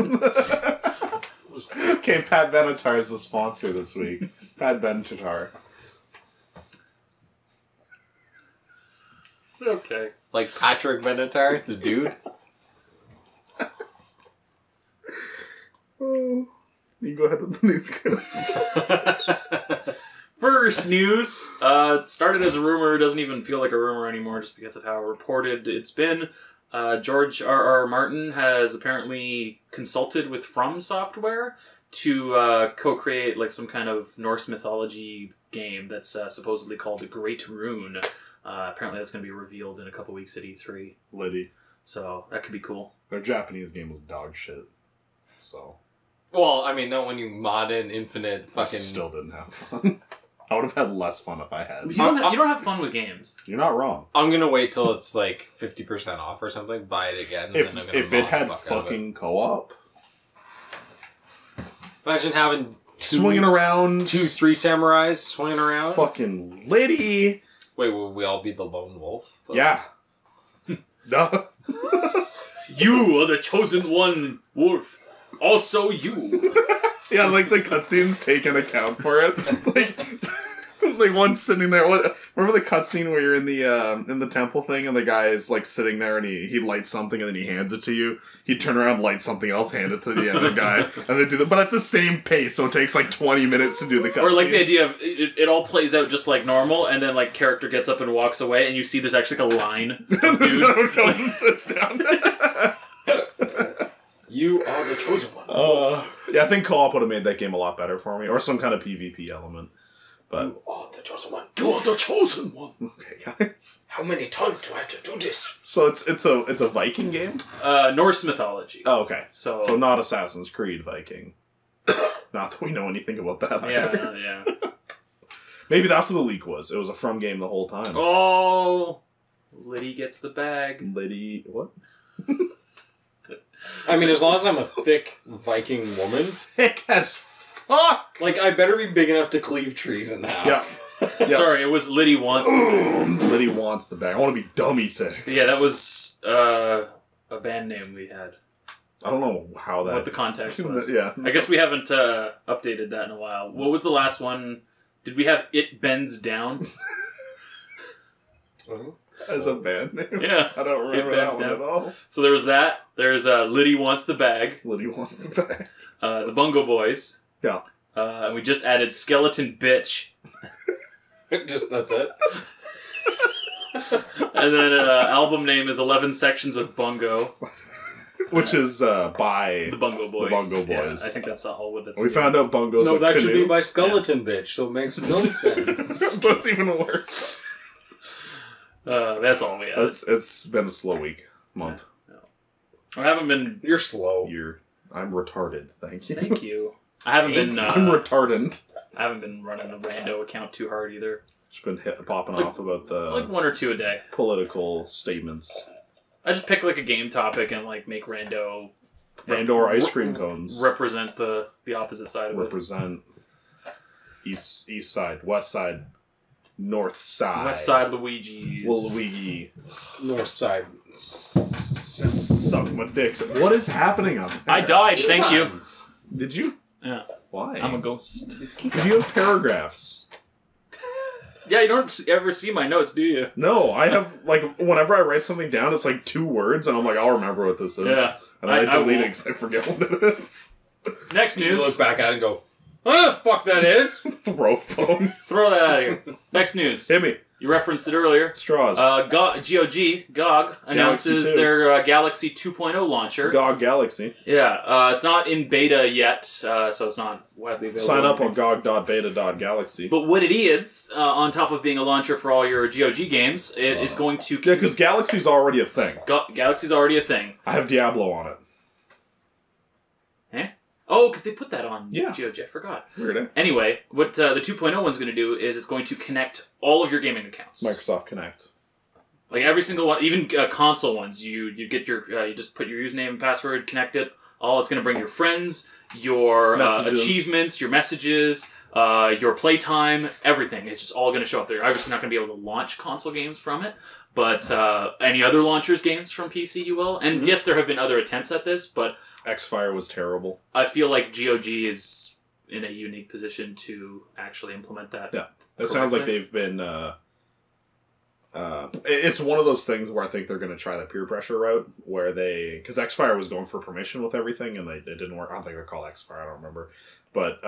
Okay, Pat Benatar is the sponsor this week. Pat Benatar. Okay. Like Patrick Benatar, the dude? Oh, you go ahead with the news, Chris. First news, started as a rumor, doesn't even feel like a rumor anymore just because of how reported it's been. George R.R. Martin has apparently consulted with From Software to co-create like some kind of Norse mythology game that's supposedly called The Great Rune. Apparently that's going to be revealed in a couple weeks at E3. Liddy. So that could be cool. Their Japanese game was dog shit. So. Well, I mean, not when you mod in infinite fucking... I still didn't have fun. I would have had less fun if I had. You don't have fun with games. You're not wrong. I'm going to wait till it's like 50% off or something, buy it again, and If, then I'm gonna if it mod had the fuck out of it. fucking co-op. Imagine having Swinging around. 2-3 samurais swinging around. Fucking Liddy. Wait, will we all be the lone wolf? Yeah. Duh. You are the chosen one, wolf. Also you. Yeah, like the cutscenes take an account for it. Like one's sitting there. Remember the cutscene where you're in the temple thing and the guy is like sitting there and he lights something and then he hands it to you. He'd turn around, light something else, hand it to the other guy, and they do that, but at the same pace. So it takes like 20 minutes to do the cutscene. Or like the idea of it all plays out just like normal, and then like character gets up and walks away, and you see there's actually like a line of dudes. No one comes and sits down. You are the chosen one. Yeah, I think co-op would have made that game a lot better for me, or some kind of PvP element. But You are the chosen one. You are the chosen one. okay, guys. How many times do I have to do this? So it's a Viking game. Norse mythology. Oh, okay. So not Assassin's Creed Viking. Not that we know anything about that. Either. yeah. Maybe that's what the leak was. It was a From game the whole time. Oh, Liddy gets the bag. Liddy, what? I mean, as long as I'm a thick Viking woman, Thick as fuck. like I better be big enough to cleave trees in half. Yeah. Yeah. Sorry, it was Liddy wants the bag. Liddy wants the bag. I want to be dummy thick. Yeah, that was a band name we had. I don't know how that. What the context was. Yeah. I guess we haven't updated that in a while. What was the last one? Did we have It Bends Down? As a band name? Yeah. I don't remember that one at all. So there was that. There's Liddy Wants the Bag. Liddy wants the bag. The Bungo Boys. Yeah. And we just added Skeleton Bitch. Just that's it. And then album name is 11 Sections of Bungo. Which is by The Bungo Boys. The Bungo Boys. Yeah, I think that's all with it. We found out Bungo's No, a that should canoe. be by Skeleton Bitch, so it makes no sense. That's even worse. That's all we had. It's been a slow month. I haven't been... You're slow. I'm retarded. Thank you. Thank you. I haven't been... I'm retardant. I haven't been running the rando account too hard either. Just been popping off about the Like one or two a day. political statements. I just pick like a game topic and like make rando And/or ice cream cones. represent the opposite side of Represent east side, west side, north it. side. West Side Luigi's. Luigi. North side. Suck my dicks. What is happening up there? I died, thank you. Did you? Yeah. Why? I'm a ghost. Did you have paragraphs? Yeah, you don't ever see my notes, do you? No, I have, like, whenever I write something down, it's like 2 words, and I'm like, I'll remember what this is. Yeah. And I delete it won't. because I forget what it is. Next You news. look back at it and go, "Huh, fuck that is." Throw phone. Throw that out of here. Next news. Hit me. You referenced it earlier. Straws. GOG announces 2. their Galaxy 2.0 launcher. GOG Galaxy. Yeah, it's not in beta yet, so it's not widely available. Sign up on gog.beta.galaxy. But what it is, on top of being a launcher for all your GOG games, it is going to... Yeah, because Galaxy's already a thing. Galaxy's already a thing. I have Diablo on it. Eh? Oh, because they put that on Yeah. GOG, I forgot. Weird, eh? Anyway, what the 2.0 one's going to do is it's going to connect all of your gaming accounts. Microsoft Connect. Like every single one, even console ones, you get your you just put your username and password, connect it. All it's going to bring your friends, your achievements, your messages, your playtime, everything. It's just all going to show up there. Obviously, not going to be able to launch console games from it, but any other launchers games from PC you will. And yes, there have been other attempts at this, but X-Fire was terrible. I feel like GOG is in a unique position to actually implement that. Yeah, that sounds like they've been It's one of those things where I think they're going to try the peer pressure route, where because Xfire was going for permission with everything, and it didn't work. I don't think they're called Xfire. I don't remember. But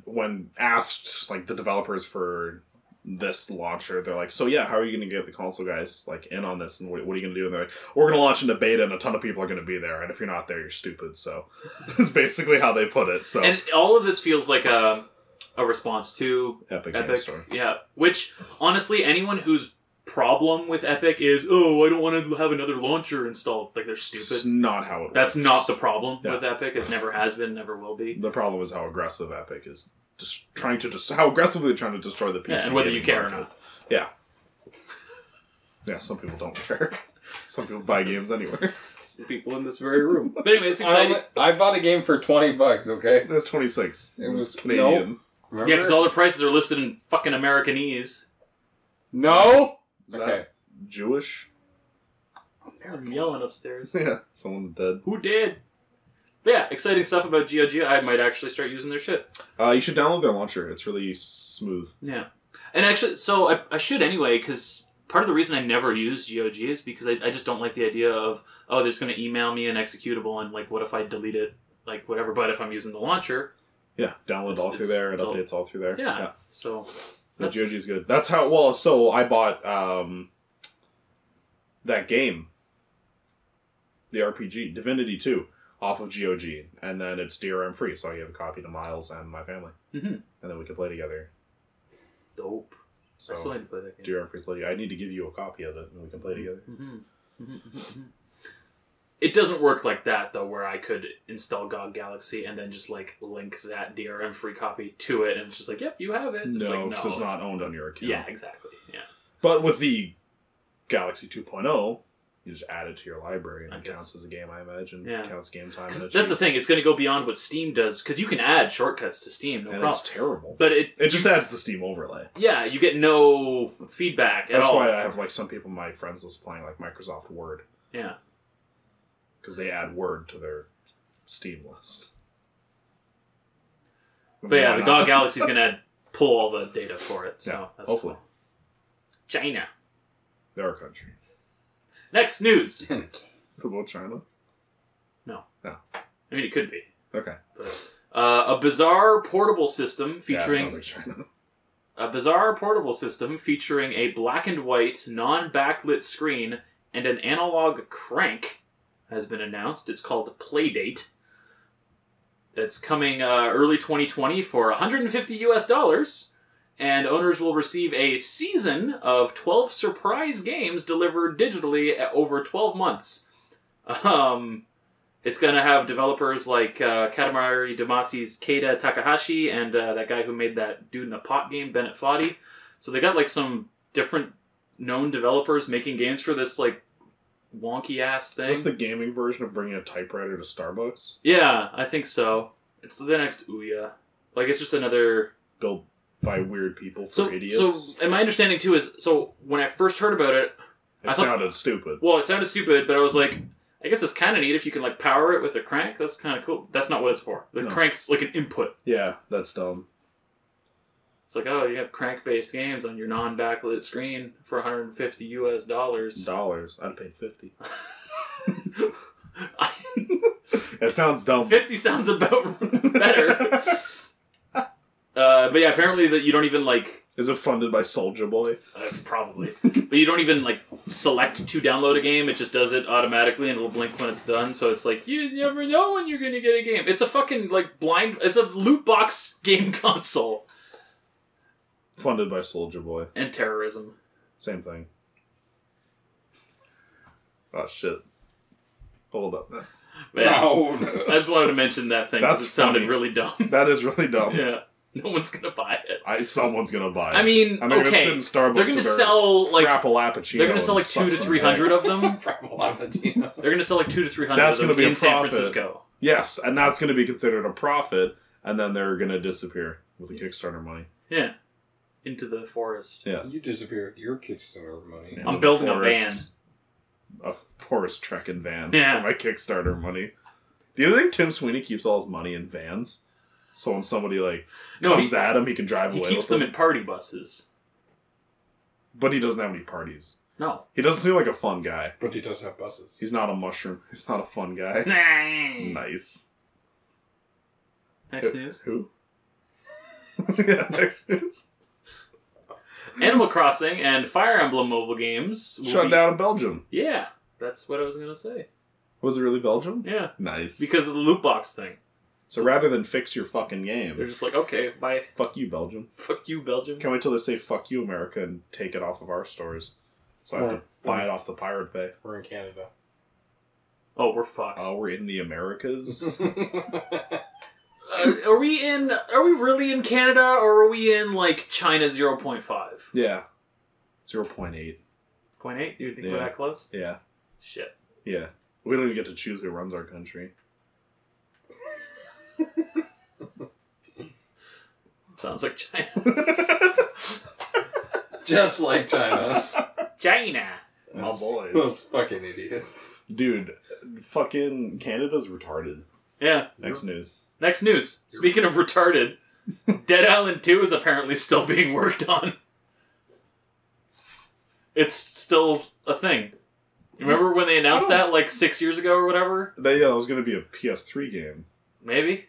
when asked, like, the developers for this launcher, they're like, so yeah, how are you going to get the console guys like in on this, and what are you going to do? And they're like, we're going to launch into beta, and a ton of people are going to be there, and if you're not there, you're stupid. So that's basically how they put it. So, and all of this feels like a response to Epic. Game Store. Yeah, which honestly, anyone whose problem with Epic is, oh, I don't want to have another launcher installed, like, they're stupid. It's not how it works. That's not the problem with Epic. It never has been, never will be. The problem is how aggressive Epic is. Just how aggressively they're trying to destroy the PC. Yeah, and whether you care or not. Yeah. Yeah, some people don't care. Some people buy games anyway. Some people in this very room. But anyway, it's exciting. I bought a game for $20, okay? That's 26. It was Canadian. No. Yeah, because all the prices are listed in fucking Americanese. No? Is that Jewish? I'm yelling upstairs. Yeah, someone's dead. Who did? But yeah, exciting stuff about GOG. I might actually start using their shit. You should download their launcher. It's really smooth. Yeah. And actually, so I should anyway, because part of the reason I never use GOG is because I just don't like the idea of, oh, they're just going to email me an executable, and, like, what if I delete it? Like, whatever. But if I'm using the launcher... Yeah, download all through there. It updates all through there. Yeah. So... The GOG is good. That's how... Well, so I bought that game. The RPG. Divinity 2. Off of GOG. And then it's DRM free, so I gave a copy to Miles and my family. Mm-hmm. And then we could play together. Dope. So I still need to play that game. DRM free. I need to give you a copy of it, and we can play together. Mm-hmm. Mm-hmm. It doesn't work like that, though, where I could install GOG Galaxy and then just, like, link that DRM-free copy to it, and it's just like, yep, you have it. No, because it's not owned on your account. Yeah, exactly. Yeah. But with the Galaxy 2.0, you just add it to your library, and it counts as a game, I imagine. Yeah. It counts game time. And that's the thing. It's going to go beyond what Steam does, because you can add shortcuts to Steam, no problem. It's terrible. But it just adds the Steam overlay. Yeah, you get no feedback at all. That's why I have, like, some people on my friends list playing, like, Microsoft Word. Yeah. Because they add Word to their Steam list. But yeah, the GOG Galaxy is going to pull all the data for it. So yeah, that's hopefully. Cool. China. They're a country. Next news. It's about China? No. No. I mean, it could be. Okay. But, a bizarre portable system featuring... Yeah, sounds like China. A bizarre portable system featuring a black and white, non-backlit screen and an analog crank has been announced. It's called Playdate. It's coming early 2020 for $150 US, and owners will receive a season of 12 surprise games delivered digitally over 12 months. It's going to have developers like Katamari Damacy's Keita Takahashi and that guy who made that Dude in a Pot game, Bennett Foddy. So they got, like, some different known developers making games for this, like, wonky-ass thing. Is this the gaming version of bringing a typewriter to Starbucks? Yeah, I think so. It's the next Ouya. Like, it's just another... Built by weird people for idiots? So, and my understanding, too, is... So, when I first heard about it... It sounded stupid. Well, it sounded stupid, but I was like... I guess it's kind of neat if you can, like, power it with a crank. That's kind of cool. That's not what it's for. The crank's like an input. Yeah, that's dumb. It's like, oh, you have crank-based games on your non-backlit screen for $150 US. Dollars. I'd have paid 50. That sounds dumb. 50 sounds about better. But yeah, apparently that you don't even, like... Is it funded by Soulja Boy? Probably. But you don't even, like, select to download a game. It just does it automatically and it'll blink when it's done. So it's like, you never know when you're going to get a game. It's a fucking, like, blind... It's a loot box game console. Funded by Soulja Boy. And terrorism. Same thing. Oh, shit. Hold up. Yeah, no. I just wanted to mention that thing because it sounded really dumb. That is really dumb. Yeah. No one's going to buy it. Someone's going to buy it. I mean, and they're going to sit in Starbucks. They're going to sell, like... Frappalappuccino. They're going to sell, like, 200 to 300 of them. Frappalappuccino. They're going to sell, like, 200 to 300 that's of them be in a San profit. Francisco. Yes, and that's going to be considered a profit, and then they're going to disappear with the Kickstarter money. Yeah. Into the forest. Yeah. You disappear with your Kickstarter money. I'm building a van. A forest trekking van for my Kickstarter money. Do you think Tim Sweeney keeps all his money in vans? So when somebody, like, comes at him, he can drive away with them? He keeps them in party buses. But he doesn't have any parties. No. He doesn't seem like a fun guy. But he does have buses. He's not a mushroom. He's not a fun guy. Nice. Next news. Who? Yeah, next news. Animal Crossing and Fire Emblem mobile games Shut down in Belgium. Yeah, that's what I was gonna say. Was it really Belgium? Yeah. Nice. Because of the loot box thing. So rather than fix your fucking game, They're just like, okay, bye. fuck you, Belgium. Fuck you, Belgium. Can't wait till they say fuck you, America, and take it off of our stores. So I have to buy it off the Pirate Bay. We're in Canada. Oh, we're fucked. Oh, we're in the Americas? Are we really in Canada, or are we in, like, China 0.5? Yeah. 0.8. 0.8? Do you think we're Yeah. that close? Yeah. Shit. Yeah. We don't even get to choose who runs our country. Sounds like China. Just like China. China. My boys. Those fucking idiots. Dude, fucking Canada's retarded. Yeah. Next news. Next news. Speaking of retarded, Dead Island 2 is apparently still being worked on. It's still a thing. You remember when they announced that like 6 years ago or whatever? Yeah, that was going to be a PS3 game. Maybe.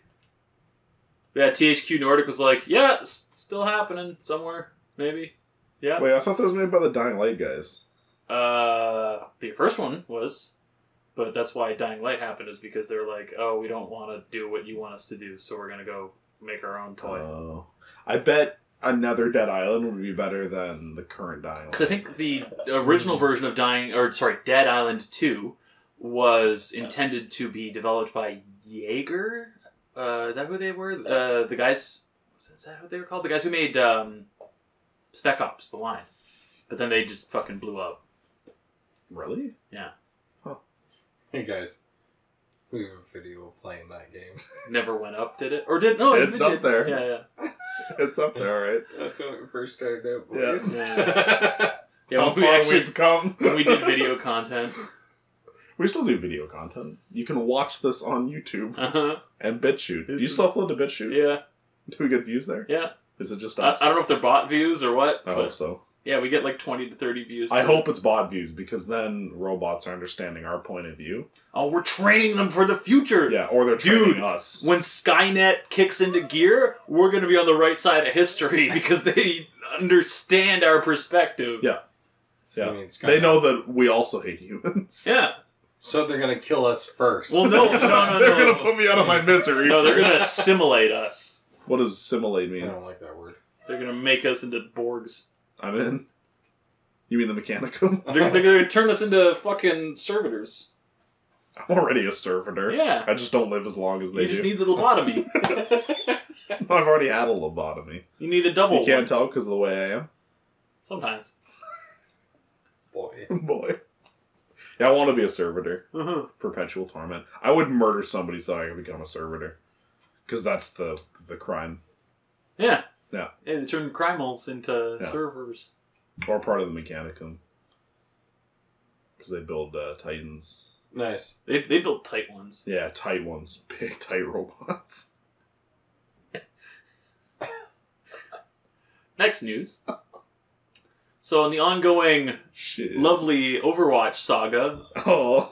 Yeah, THQ Nordic was like, yeah, it's still happening somewhere. Maybe. Yeah. Wait, I thought that was made by the Dying Light guys. The first one was, but that's why Dying Light happened, is because they're like, oh, we don't want to do what you want us to do, so we're going to go make our own toy. Oh. I bet another Dead Island would be better than the current Dying Light. Because I think the original version of Dead Island 2 was intended to be developed by Jaeger. Is that who they were? The guys... Is that what they were called? The guys who made Spec Ops, The Line. But then they just fucking blew up. Really? Yeah. Huh. Hey guys. We have a video of playing that game. Never went up, did it? Or did... No, It's up there. Yeah, yeah. It's up there, alright. That's when we first started out, boys. Yeah. Yeah, How when we far actually... we've come. When we did video content. We still do video content. You can watch this on YouTube Uh-huh. and BitChute. Do you still upload to BitChute? Yeah. Do we get views there? Yeah. Is it just I us? don't know if they're bot views or what. I hope so. Yeah, we get like 20 to 30 views. I hope it's bot views, because then robots are understanding our point of view. Oh, we're training them for the future. Yeah, or they're training us. When Skynet kicks into gear, we're going to be on the right side of history because they understand our perspective. Yeah. So, Yeah. I mean, it's They know that we also hate humans. Yeah. So they're gonna kill us first. Well, no. They're gonna put me out of my misery. No, they're going to assimilate us. What does assimilate I mean? don't like that word. They're going to make us into Borgs. I'm in. You mean the Mechanicum? They're going to turn us into fucking servitors. I'm already a servitor. Yeah. I just don't live as long as they You just do. need the lobotomy. I've already had a lobotomy. You need a double You can't one. tell because of the way I am. Sometimes. Boy. Boy. Yeah, I want to be a servitor. Uh-huh. Perpetual torment. I would murder somebody so I could become a servitor. Because that's the crime. Yeah. Yeah. And they turn crimals into Yeah. servers. Or part of the Mechanicum. Because they build Titans. Nice. They built tight ones. Yeah, tight ones. Big, tight robots. Next news. So in the ongoing Shit. lovely Overwatch saga, Oh,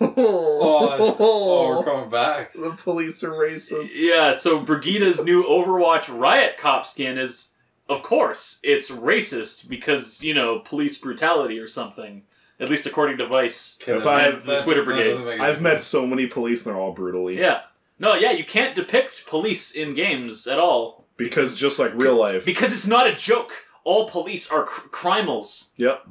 we're coming back. The police are racist. yeah, so Brigida's new Overwatch Riot cop skin is, of course, it's racist because, you know, police brutality or something. At least according to Vice, If I- the Twitter brigade. I've met so many police and they're all brutally. Yeah. No, yeah, you can't depict police in games at all. Because just like real life. Because it's not a joke. All police are crimals. Yep.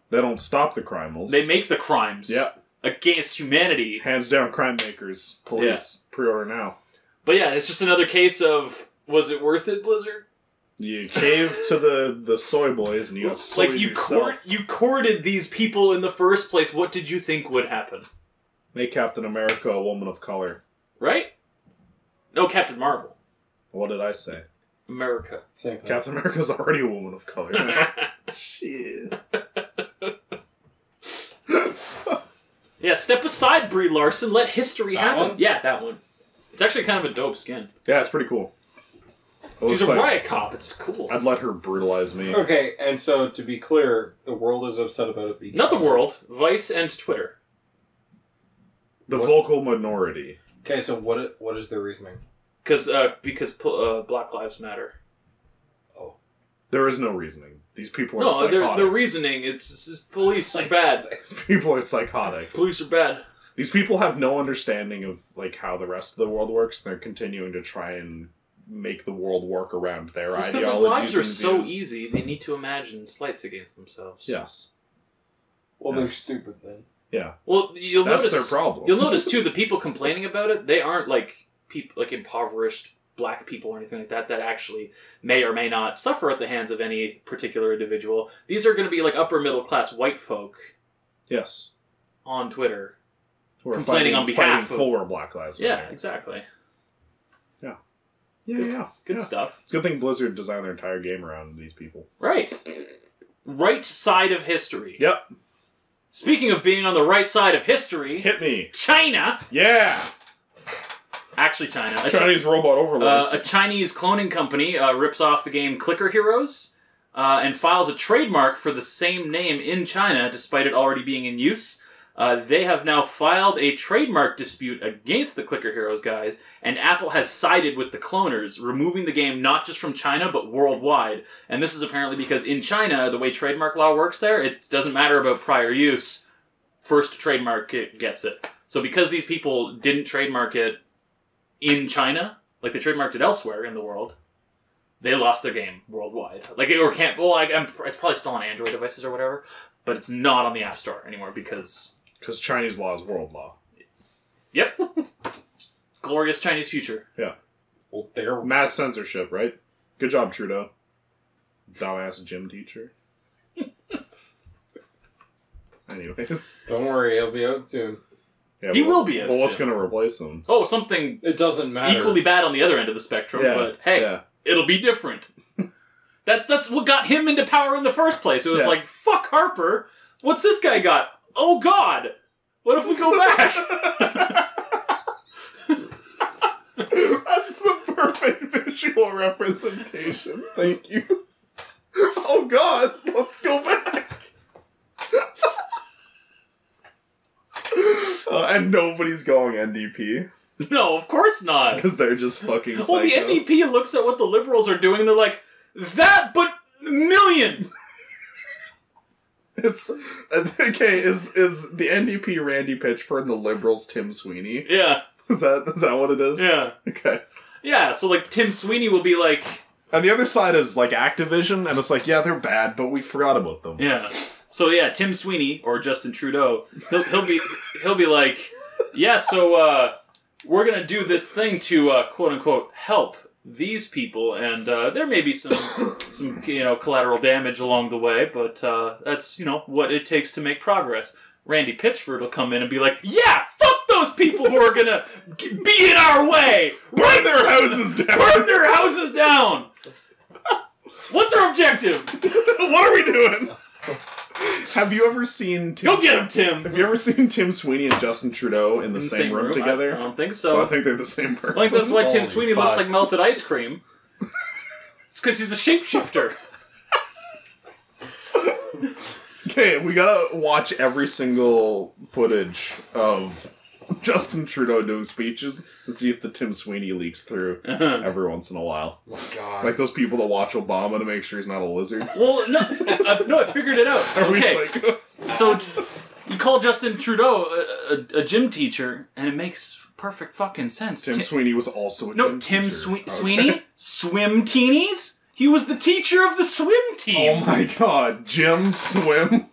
They don't stop the crimals. They make the crimes. Yep. Against humanity. Hands down, crime makers. Police. Pre-order now. But yeah, it's just another case of, was it worth it, Blizzard? You caved to the soy boys and you got soy Like, you yourself. you courted these people in the first place. What did you think would happen? Make Captain America a woman of color. Right? No, Captain Marvel. What did I say? America. Same thing. Captain America's already a woman of color. Shit. Yeah, step aside, Brie Larson. Let history That happen. one? Yeah, that one. It's actually kind of a dope skin. Yeah, it's pretty cool. She's a riot cop. It's cool. I'd let her brutalize me. Okay, and so to be clear, the world is upset about it being... Not the world. Vice and Twitter. The vocal minority. Okay, so what is their reasoning? Because Black Lives Matter. Oh. There is no reasoning. These people are psychotic. No, their reasoning, it's police are bad. These people are psychotic. Police are bad. These people have no understanding of like how the rest of the world works. They're continuing to try and make the world work around their ideologies. Because their lives are and so views. easy, they need to imagine slights against themselves. Yes. Well, they're stupid then. Yeah. Well, That's their problem. You'll notice too, the people complaining about it, they aren't like people like impoverished black people or anything like that actually may or may not suffer at the hands of any particular individual. These are going to be like upper middle class white folk. Yes. On Twitter. Who are complaining on behalf of... for Black Lives Matter. Yeah, exactly. Yeah. Good stuff. It's a good thing Blizzard designed their entire game around these people. Right. Right side of history. Yep. Speaking of being on the right side of history... Hit me. China! Yeah! Actually China. Chinese robot overlords. A Chinese cloning company rips off the game Clicker Heroes and files a trademark for the same name in China, despite it already being in use. They have now filed a trademark dispute against the Clicker Heroes guys, and Apple has sided with the cloners, removing the game not just from China, but worldwide. And this is apparently because in China, the way trademark law works there, it doesn't matter about prior use. First trademark it gets it. So because these people didn't trademark it in China, like they trademarked it elsewhere in the world, they lost their game worldwide. Like, or can't, well, it's probably still on Android devices or whatever, but it's not on the App Store anymore because Chinese law is world law. Yep. Glorious Chinese future. Yeah. Well, they're... Mass censorship, right? Good job, Trudeau. Dumbass gym teacher. Anyways. Don't worry, he'll be out soon. Yeah, he will be out But what's soon. going to replace him? Oh, something It doesn't matter. equally bad on the other end of the spectrum, but hey, it'll be different. That's what got him into power in the first place. It was like, fuck Harper, what's this guy got? Oh God, what if we go back? That's the perfect visual representation. Thank you. Oh God, let's go back. And nobody's going NDP. No, of course not. Because they're just fucking psycho. Well, the NDP looks at what the Liberals are doing and they're like, that, but million! It's... Okay, is the NDP Randy Pitchford and the Liberals Tim Sweeney? Yeah. Is that what it is? Yeah. Okay. Yeah, so like Tim Sweeney will be like... And the other side is like Activision, and it's like, yeah, they're bad, but we forgot about them. Yeah. So yeah, Tim Sweeney, or Justin Trudeau, he'll be like, yeah, so we're gonna do this thing to quote unquote help these people, and there may be some collateral damage along the way, but that's what it takes to make progress. Randy Pitchford will come in and be like, yeah, fuck those people who are gonna be in our way! Burn their houses down! Burn their houses down! What's our objective? What are we doing? Have you ever seen Go get him, Tim! Have you ever seen Tim Sweeney and Justin Trudeau in the same room together? I don't think so. So I think they're the same person. I think that's why Tim Holy Sweeney looks like melted ice cream. It's because he's a shapeshifter. Okay, we gotta watch every single footage of Justin Trudeau doing speeches and see if the Tim Sweeney leaks through every once in a while. Oh my God. Like those people that watch Obama to make sure he's not a lizard. Well, no, I figured it out. Okay, so you call Justin Trudeau a gym teacher, and it makes perfect fucking sense. Tim Sweeney was also a gym Tim teacher. Sweeney? Swim teenies? He was the teacher of the swim team. Oh my God, Jim Swim.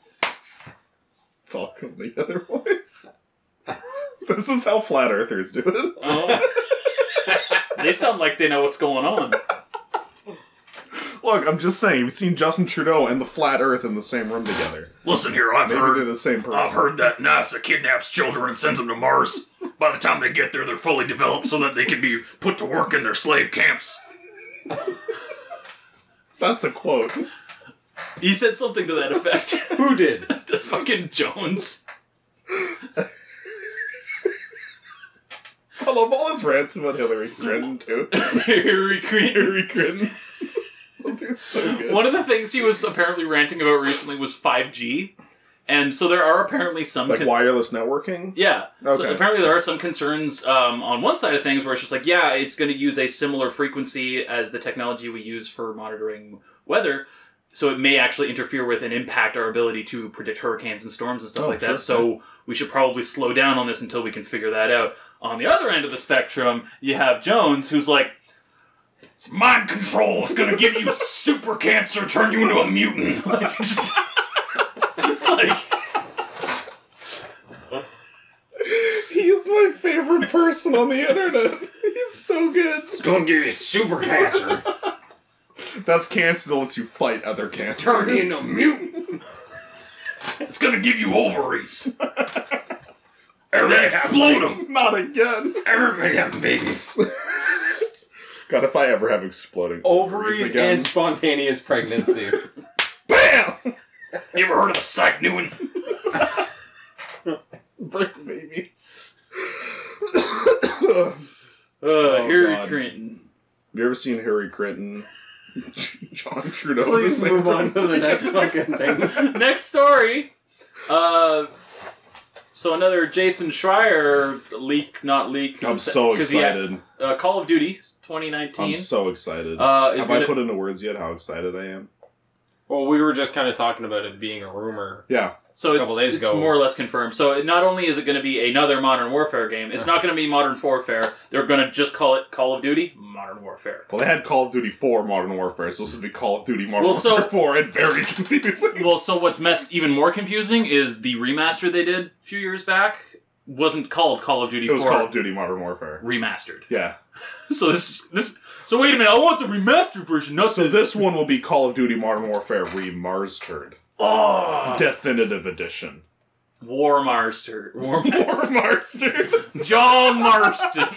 It's all coming together, boys. This is how flat earthers do it. Oh. They sound like they know what's going on. Look, I'm just saying, you've seen Justin Trudeau and the flat earth in the same room together. Listen here, Maybe they're the same person. I've heard that NASA kidnaps children and sends them to Mars. By the time they get there, they're fully developed so that they can be put to work in their slave camps. That's a quote. He said something to that effect. Who did? The fucking Jones. love all his rants about Hillary Clinton, too. Hillary Clinton. Those are so good. One of the things he was apparently ranting about recently was 5G. And so there are apparently some... Like wireless networking? Yeah. Okay. So apparently there are some concerns on one side of things where it's just like, yeah, it's going to use a similar frequency as the technology we use for monitoring weather. So it may actually interfere with and impact our ability to predict hurricanes and storms and stuff like that. So we should probably slow down on this until we can figure that out. On the other end of the spectrum, you have Jones, who's like, it's mind control. It's going to give you super cancer, turn you into a mutant. Like, just... like, he is my favorite person on the internet. He's so good. It's gonna give you super cancer. That's cancer that lets you fight other cancers. Turn you into a mutant. it's gonna give you ovaries. Everybody explode them. Not again. Everybody having babies. God, if I ever have exploding Ovaries again. and spontaneous pregnancy. BAM! You ever heard of the psych Newman? Brick babies. Hillary God. Clinton. Have you ever seen Hillary Clinton? John Trudeau. Please move on to the next fucking thing. Next story. So another Jason Schreier leak, not leak. I'm so 'cause he had, excited. Call of Duty 2019. I'm so excited. Is Have gonna, I put into words yet how excited I am? Well, we were just kind of talking about it being a rumor. Yeah. So a couple days it's ago. more or less confirmed. So not only is it going to be another Modern Warfare game, it's not going to be Modern Warfare. They're going to just call it Call of Duty Modern Warfare. Well, they had Call of Duty 4 Modern Warfare, so this would be Call of Duty Modern Well, Warfare 4, and very confusing. Well, so what's even more confusing is the remaster they did a few years back wasn't called Call of Duty 4. It was Call of Duty Modern Warfare. Remastered. Yeah. So So wait a minute, I want the remastered version, not So the... this one will be Call of Duty Modern Warfare Remastered. Oh! Definitive Edition. War Master. Remastered. John Marston.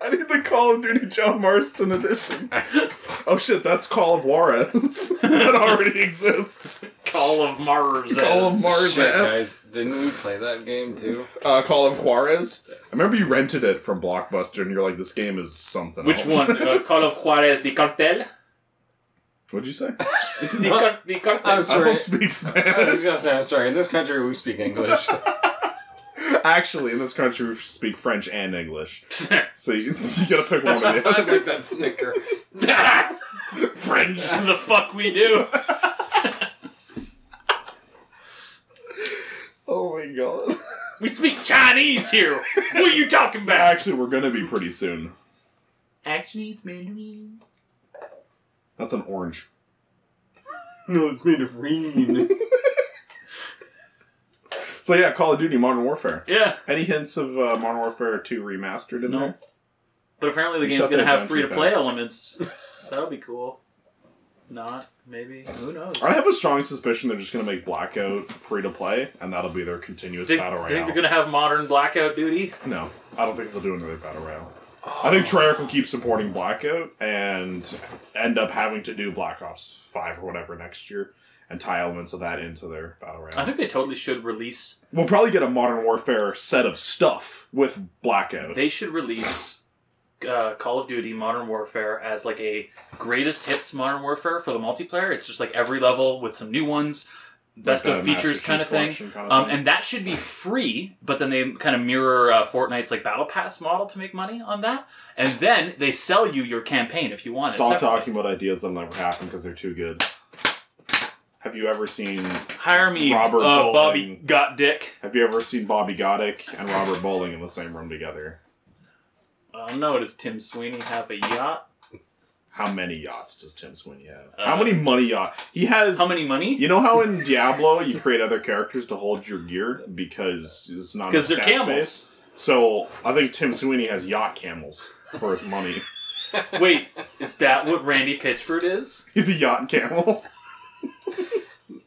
I need the Call of Duty John Marston edition. Oh shit, that's Call of Juarez. That already exists. Call of Mars. Call of Mars. Shit, guys. Didn't we play that game, too? Call of Juarez. I remember you rented it from Blockbuster and you're like, this game is something Which else. one? Call of Juarez, the cartel? What'd you say? The cartel. I'm I sorry. don't speak I was Spanish. gonna say, I'm sorry. In this country, we speak English. Actually, in this country, we speak French and English. So you gotta pick one of I the like that snicker. French. The fuck we do. Oh my god. We speak Chinese here. What are you talking about? Actually, we're gonna be pretty soon. Actually, it's Mandarin. That's an orange. No, it's made of rain. So yeah, Call of Duty Modern Warfare. Yeah. Any hints of Modern Warfare 2 Remastered in No. there? But apparently the You game's shut going to that have down too free-to-play fast. elements. So that'll be cool. Not. Maybe. Who knows? I have a strong suspicion they're just going to make Blackout free-to-play, and that'll be their continuous battle You royale. think they're going to have modern Blackout Duty? No, I don't think they'll do another battle royale. I think Treyarch will keep supporting Blackout and end up having to do Black Ops 5 or whatever next year and tie elements of that into their battle royale. I think they totally should release... We'll probably get a Modern Warfare set of stuff with Blackout. They should release Call of Duty Modern Warfare as like a greatest hits Modern Warfare for the multiplayer. It's just like every level with some new ones, best Like of a features Master kind of Chief thing. Collection kind of thing. And that should be free, but then they kind of mirror Fortnite's like Battle Pass model to make money on that. And then they sell you your campaign if you want it. Stop separately. talking about ideas that'll never happen because they're too good. Have you ever seen Hire me, Robert Bobby Bowling? Got Dick. Have you ever seen Bobby Goddick and Robert Bowling in the same room together? I don't know. Does Tim Sweeney have a yacht? How many yachts does Tim Sweeney have? How many money yachts? He has... How many money? You know how in Diablo you create other characters to hold your gear because it's not Because they're enough stat camels. space? So I think Tim Sweeney has yacht camels for his money. Wait, is that what Randy Pitchford is? He's a yacht camel.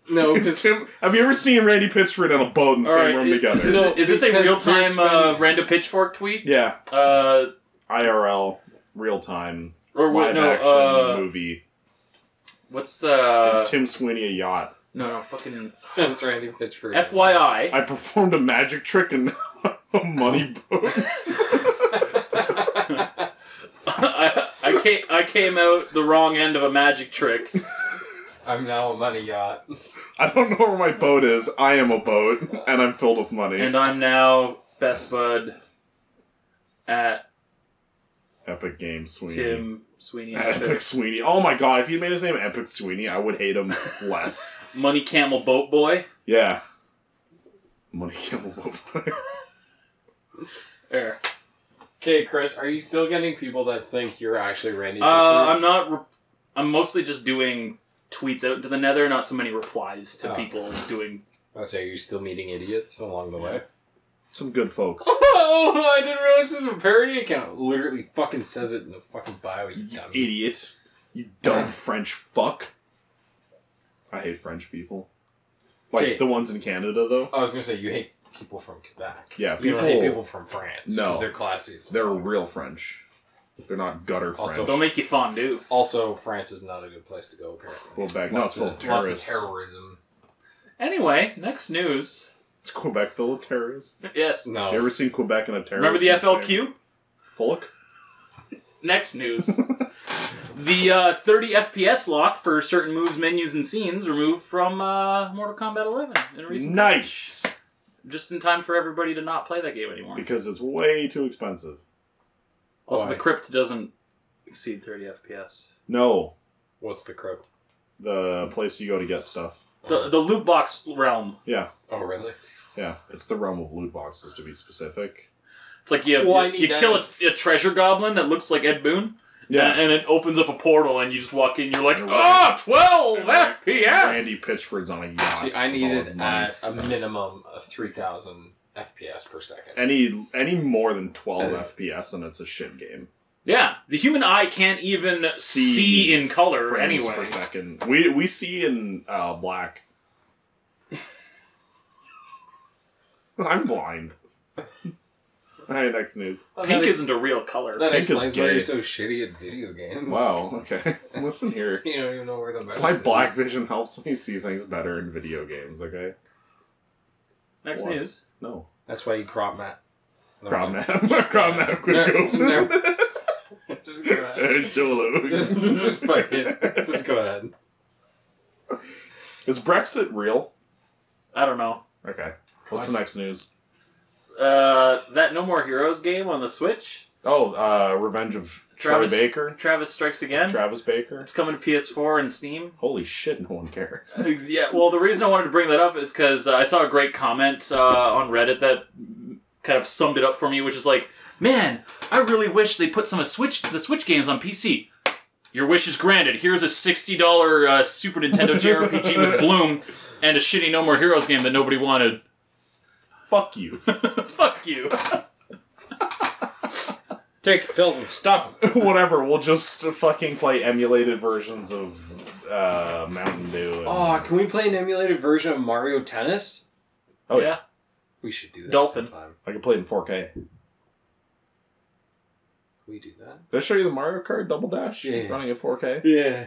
No, It's Tim, have you ever seen Randy Pitchford in a boat in the same room together? Is this a because real-time there's been- Random Pitchfork tweet? Yeah. Uh, IRL, real time, or what? live No, action movie. what's Is Tim Sweeney a yacht? No, fucking... That's Randy Pitchford. FYI. I performed a magic trick and money money boat. I came out the wrong end of a magic trick. I'm now a money yacht. I don't know where my boat is. I am a boat, and I'm filled with money. And I'm now best bud at Epic Games Sweeney. Tim Sweeney. Epic Sweeney. Oh my god, if he made his name Epic Sweeney, I would hate him less. Money Camel Boat Boy. Yeah. Money Camel Boat Boy. There. Okay, Chris, are you still getting people that think you're actually Randy? I'm not. I'm mostly just doing tweets out into the nether, not so many replies to people doing. I say, are you still meeting idiots along the way? Some good folk. Oh, I didn't realize this was a parody account. Literally fucking says it in the fucking bio, you dummy. Idiot. You dumb French fuck. I hate French people. Like the ones in Canada, though. I was gonna say, you hate people from Quebec. Yeah, you don't hate people from France. No. Because they're classy. They're real French. They're not gutter French. Also, They'll make you fondue. Also, France is not a good place to go, apparently. Quebec, no, it's full of terrorists. Lots of terrorism. Anyway, next news. It's Quebec full of terrorists. Yes. No. You ever seen Quebec in a terrorist? Remember the FLQ? Fullock? Next news. The 30 FPS lock for certain moves, menus, and scenes removed from Mortal Kombat 11 in recent Nice! patch. Just in time for everybody to not play that game anymore. Because it's way too expensive. Also, Why? the crypt doesn't exceed 30 FPS. No. What's the crypt? The place you go to get stuff. The loot box realm. Yeah. Oh, really? Yeah. It's the realm of loot boxes, to be specific. It's like you kill a treasure goblin that looks like Ed Boon. Yeah. And it opens up a portal and you just walk in, you're like, 12 FPS! Randy Pitchford's on a yacht. See, I with all needed his money. at a minimum of 3,000 FPS per second. Any more than 12 FPS and it's a shit game. Yeah, the human eye can't even see in color frames anyway. per second. We see in black. I'm blind. Alright, next news. Pink isn't a real color. That Pink is explains why gay. you're so shitty at video games. Wow, okay. Listen here. You don't even know where the mouse My is. black vision helps me see things better in video games, okay? Next What? news. No. That's why you crop mat. Crop nap. Crop nap could go. Just go ahead. Solo. Just go ahead. Is Brexit real? I don't know. Okay. What's the next news? That No More Heroes game on the Switch. Oh, Revenge of Travis Troy Baker. Travis Strikes Again. Travis Baker. It's coming to PS4 and Steam. Holy shit, no one cares. Yeah, well, the reason I wanted to bring that up is because I saw a great comment on Reddit that kind of summed it up for me, which is like, man, I really wish they put some of the Switch games on PC. Your wish is granted. Here's a $60 Super Nintendo JRPG with Bloom and a shitty No More Heroes game that nobody wanted. Fuck you. Fuck you. Take pills and stuff. Whatever, we'll just fucking play emulated versions of Mountain Dew. And... Oh, can we play an emulated version of Mario Tennis? Oh, yeah. We should do that Dolphin. sometime. I can play it in 4K. Can we do that? Did I show you the Mario Kart Double Dash? Yeah. Running at 4K? Yeah.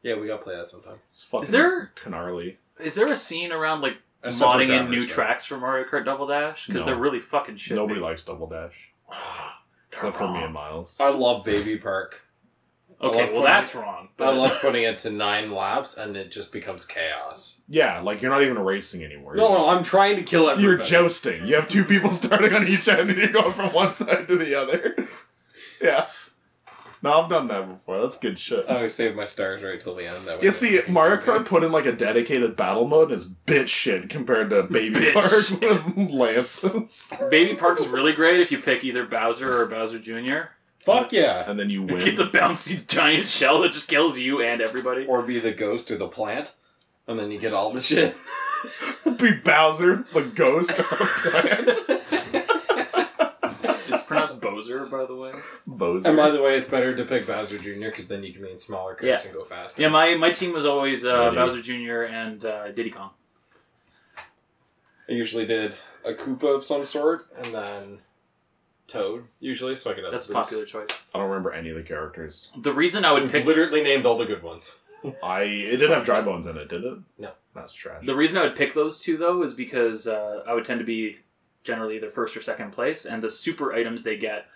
Yeah, we gotta play that sometime. It's fucking Is there- gnarly. Is there a scene around, like, A separate modding in driver new stuff. tracks for Mario Kart Double Dash? Because No. they're really fucking shit. Nobody likes Double Dash. Except for me and Miles. I love Baby Park. Okay, love well, putting- that's wrong. I love putting it to 9 laps and it just becomes chaos. Yeah, like you're not even racing anymore. No, I'm trying to kill everybody. You're jousting. You have two people starting on each end and you're going from one side to the other. Yeah. No, I've done that before. That's good shit. I always save my stars right till the end. That way You I see, don't Mario keep Kart put in like a dedicated battle mode is bitch shit compared to Baby Bitch Park with Lances. Baby Park's really great if you pick either Bowser or Bowser Jr. Fuck yeah. And then you win. Get the bouncy giant shell that just kills you and everybody. Or be the ghost or the plant. And then you get all the shit. Be Bowser, the ghost, or the plant. It's pronounced Bowser, by the way. Bowser. And by the way, it's better to pick Bowser Jr. because then you can make smaller carts Yeah. and go faster. Yeah, my team was always Ready. Bowser Jr. and Diddy Kong. I usually did a Koopa of some sort and then Toad, usually, so I could have That's a the popular choice. I don't remember any of the characters. The reason I would We've pick literally named all the good ones. It did have dry bones in it, did it? No. That's trash. the reason I would pick those two though is because I would tend to be generally either first or second place, and the super items they get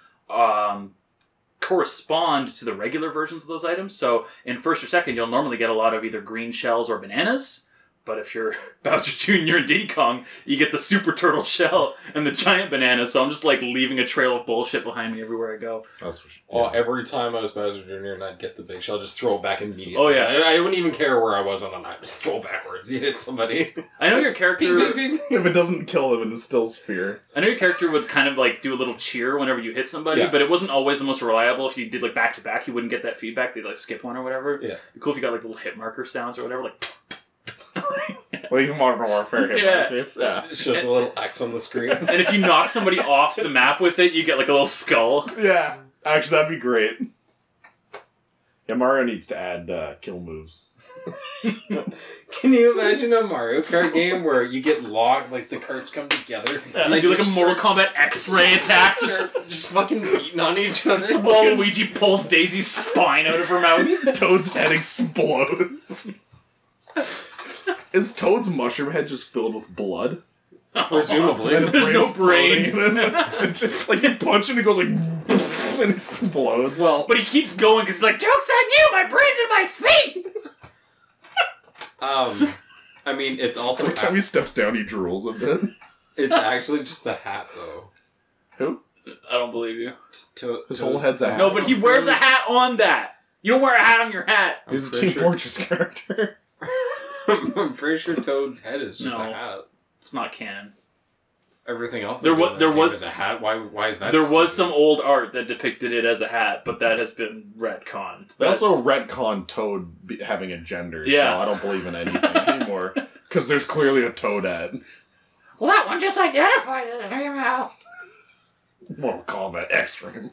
correspond to the regular versions of those items. So in first or second, you'll normally get a lot of either green shells or bananas. But if you're Bowser Jr. and Diddy Kong, you get the super turtle shell and the giant banana. So I'm just like leaving a trail of bullshit behind me everywhere I go. That's for sure. Oh, every time I was Bowser Jr. and I'd get the big shell, I'd just throw it back immediately. Oh, yeah. I wouldn't even care where I was on a map. Just throw backwards. You hit somebody. I know your character... Bing, bing, bing. If it doesn't kill them, it instills fear. I know your character would kind of like do a little cheer whenever you hit somebody, but it wasn't always the most reliable. If you did like back-to-back, you wouldn't get that feedback. They'd like skip one or whatever. Yeah. It'd be cool if you got like little hit marker sounds or whatever, like... Well, even Modern Warfare. Yeah. It's just a little X on the screen. And if you knock somebody off the map with it, you get like a little skull. Yeah. Actually, that'd be great. Yeah, Mario needs to add kill moves. Can you imagine a Mario Kart game where you get locked, like the carts come together, and they do like a Mortal Kombat X-ray attack, just fucking beating on each other? Just while Luigi pulls Daisy's spine out of her mouth. Toad's head explodes. Is Toad's mushroom head just filled with blood? Presumably. And There's no brain. Like you punch it and it goes like and explodes. Well, but he keeps going because he's like, joke's on you, my brain's in my feet! I mean, it's also... Every time he steps down, he drools a bit. It's actually just a hat, though. Who? I don't believe you. His whole head's a hat. No, but he wears a hat on that. You don't wear a hat on your hat. He's a Team Fortress character. I'm pretty sure Toad's head is just a hat. It's not canon. Everything else there was is a hat. Why is that? There was some old art that depicted it as a hat, but that has been retconned. They also retconned Toad having a gender, so I don't believe in anything anymore. Because there's clearly a Toadette. Well, that one just identified as a female. Mortal Kombat X-Ray.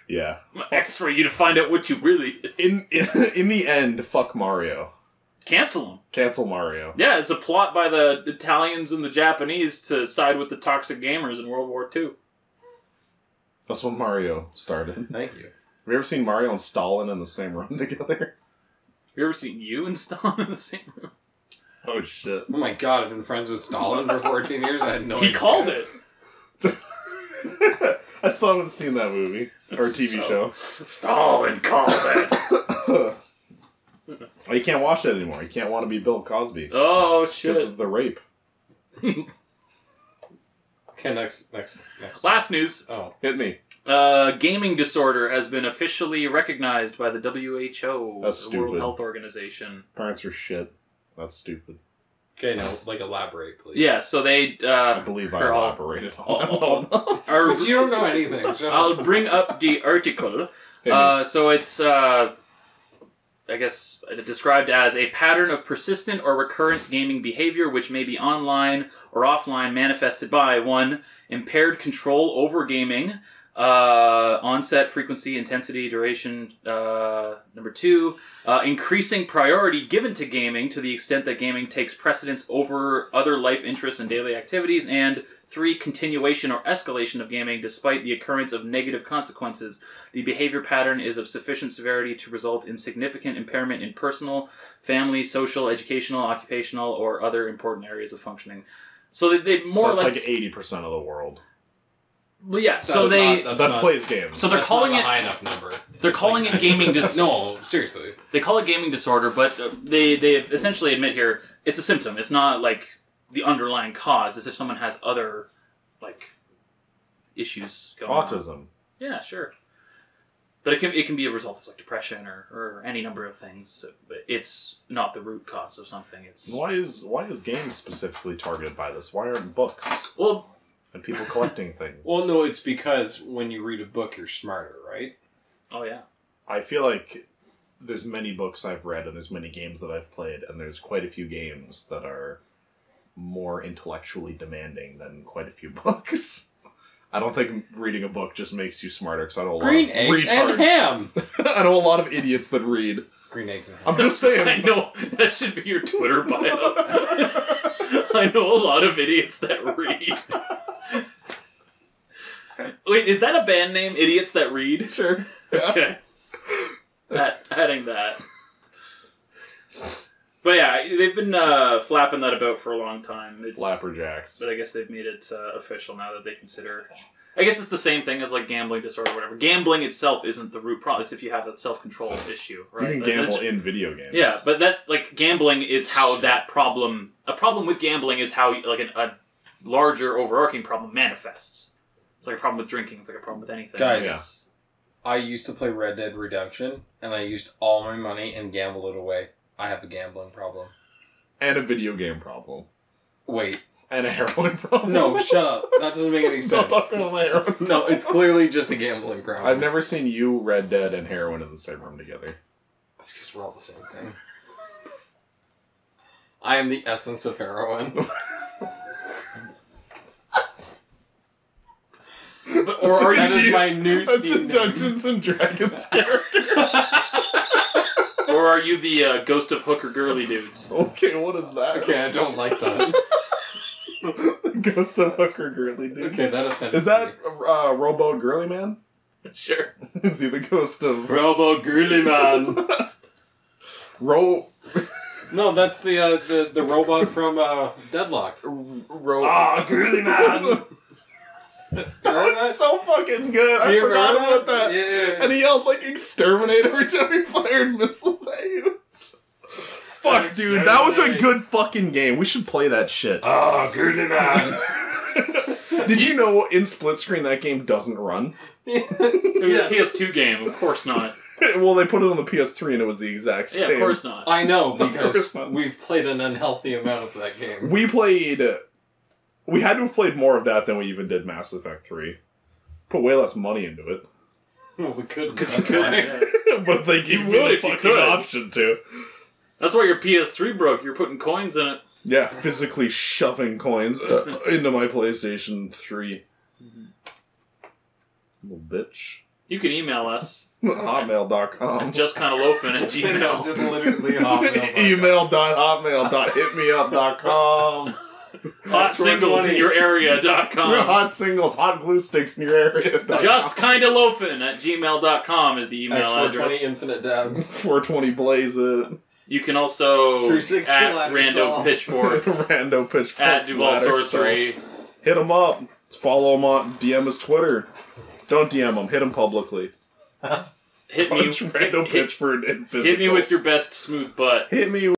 Yeah. X-ray you to find out what you really is. In the end, fuck Mario. Cancel him. Cancel Mario. Yeah, it's a plot by the Italians and the Japanese to side with the toxic gamers in World War II. That's when Mario started. Thank you. Have you ever seen Mario and Stalin in the same room together? Have you ever seen you and Stalin in the same room? Oh shit. Oh my god, I've been friends with Stalin for 14 years. I had no idea. He called it. I still haven't seen that movie. Or TV show. Stalin called it. Well, you can't watch it anymore. You can't want to be Bill Cosby. Oh, shit. Because of the rape. Okay, next. Last news. Oh. Hit me. Gaming disorder has been officially recognized by the WHO, That's the World stupid. Health Organization. Parents are shit. That's stupid. Okay, now, elaborate, please. Yeah, so they... I believe I elaborated on that. But you don't know anything. I'll bring up the article. So it's... I guess described as a pattern of persistent or recurrent gaming behavior which may be online or offline manifested by 1. Impaired control over gaming, onset, frequency, intensity, duration. 2. Increasing priority given to gaming to the extent that gaming takes precedence over other life interests and daily activities. And 3. Continuation or escalation of gaming despite the occurrence of negative consequences. The behavior pattern is of sufficient severity to result in significant impairment in personal, family, social, educational, occupational, or other important areas of functioning. So they more or less... That's like 80% of the world. Well, yeah, so they... plays games. So they're calling it... a high enough number. They're calling it gaming... No, seriously. They call it gaming disorder, but they essentially admit here it's a symptom. It's not like the underlying cause. It's if someone has other, issues going on. Autism. Yeah, sure. But it can be a result of depression or any number of things. But it's not the root cause of something. It's why is games specifically targeted by this? Why aren't books? Well, and people collecting things. Well, no, it's because when you read a book, you're smarter, right? Oh yeah. I feel like there's many books I've read and there's many games that I've played, and there's quite a few games that are more intellectually demanding than quite a few books. I don't think reading a book just makes you smarter, because I know a lot of retards. And ham! I know a lot of idiots that read. Green eggs and ham. I'm just saying. I know, that should be your Twitter bio. I know a lot of idiots that read. Wait, is that a band name, Idiots That Read? Sure. Yeah. Okay. Adding that. But yeah, they've been flapping that about for a long time. It's, Flapperjacks. But I guess they've made it official now that they consider... I guess it's the same thing as like gambling disorder or whatever. Gambling itself isn't the root problem. It's if you have that self-control issue, right? You can gamble in video games. Yeah, but that like gambling is how that problem... A problem with gambling is how like a larger overarching problem manifests. It's like a problem with drinking. It's like a problem with anything. Guys, I used to play Red Dead Redemption, and I used all my money and gambled it away. I have a gambling problem. And a video game problem. Wait. And a heroin problem. No, shut up. That doesn't make any sense. Don't talk about my heroin. No, it's clearly just a gambling problem. I've never seen you, Red Dead, and heroin in the same room together. It's just we're all the same thing. I am the essence of heroin. Or are that you is my new That's Steam a Dungeons and Dragons character. Or are you the ghost of hooker girly dudes? Okay, what is that? Okay, I don't like that. Ghost of hooker girly dudes. Okay, that offends Is that me. Robo Girly Man? Sure. Is he the ghost of Robo Girly Man? No, that's the robot from Deadlocked. Girly Man! That was so fucking good. I forgot about that. Yeah. And he yelled like exterminate every time he fired missiles at you. Fuck, dude, that was a good fucking game. We should play that shit. Girly Man. Did you know in split screen that game doesn't run? It was a PS2 game, of course not. Well, they put it on the PS3 and it was the exact same. Yeah, of course not. I know, because we've played an unhealthy amount of that game. We had to have played more of that than we even did Mass Effect 3. Put way less money into it. Well, we could, Because you could. But they gave me the fucking option to. That's why your PS3 broke. You're putting coins in it. Yeah, physically shoving coins into my PlayStation 3. Little bitch. You can email us. Hotmail.com. JustKindaLoafin@gmail. Just literally Hotmail. Email.hotmail.hitmeup.com. HotSinglesInYourArea.com. Hot singles, hot glue sticks in your area. JustKindaLoafin@gmail.com is the email address. 420 infinite dabs. 420 blaze it. You can also 360 at ladder Rando stall. Pitchfork Rando Pitchfork. at Duval ladder Sorcery. stall. Hit him up. Follow him on DM his Twitter. Don't DM him. Hit him publicly. Hit me, Punch Rando Pitchford in physical. hit me with your best smooth butt. Hit me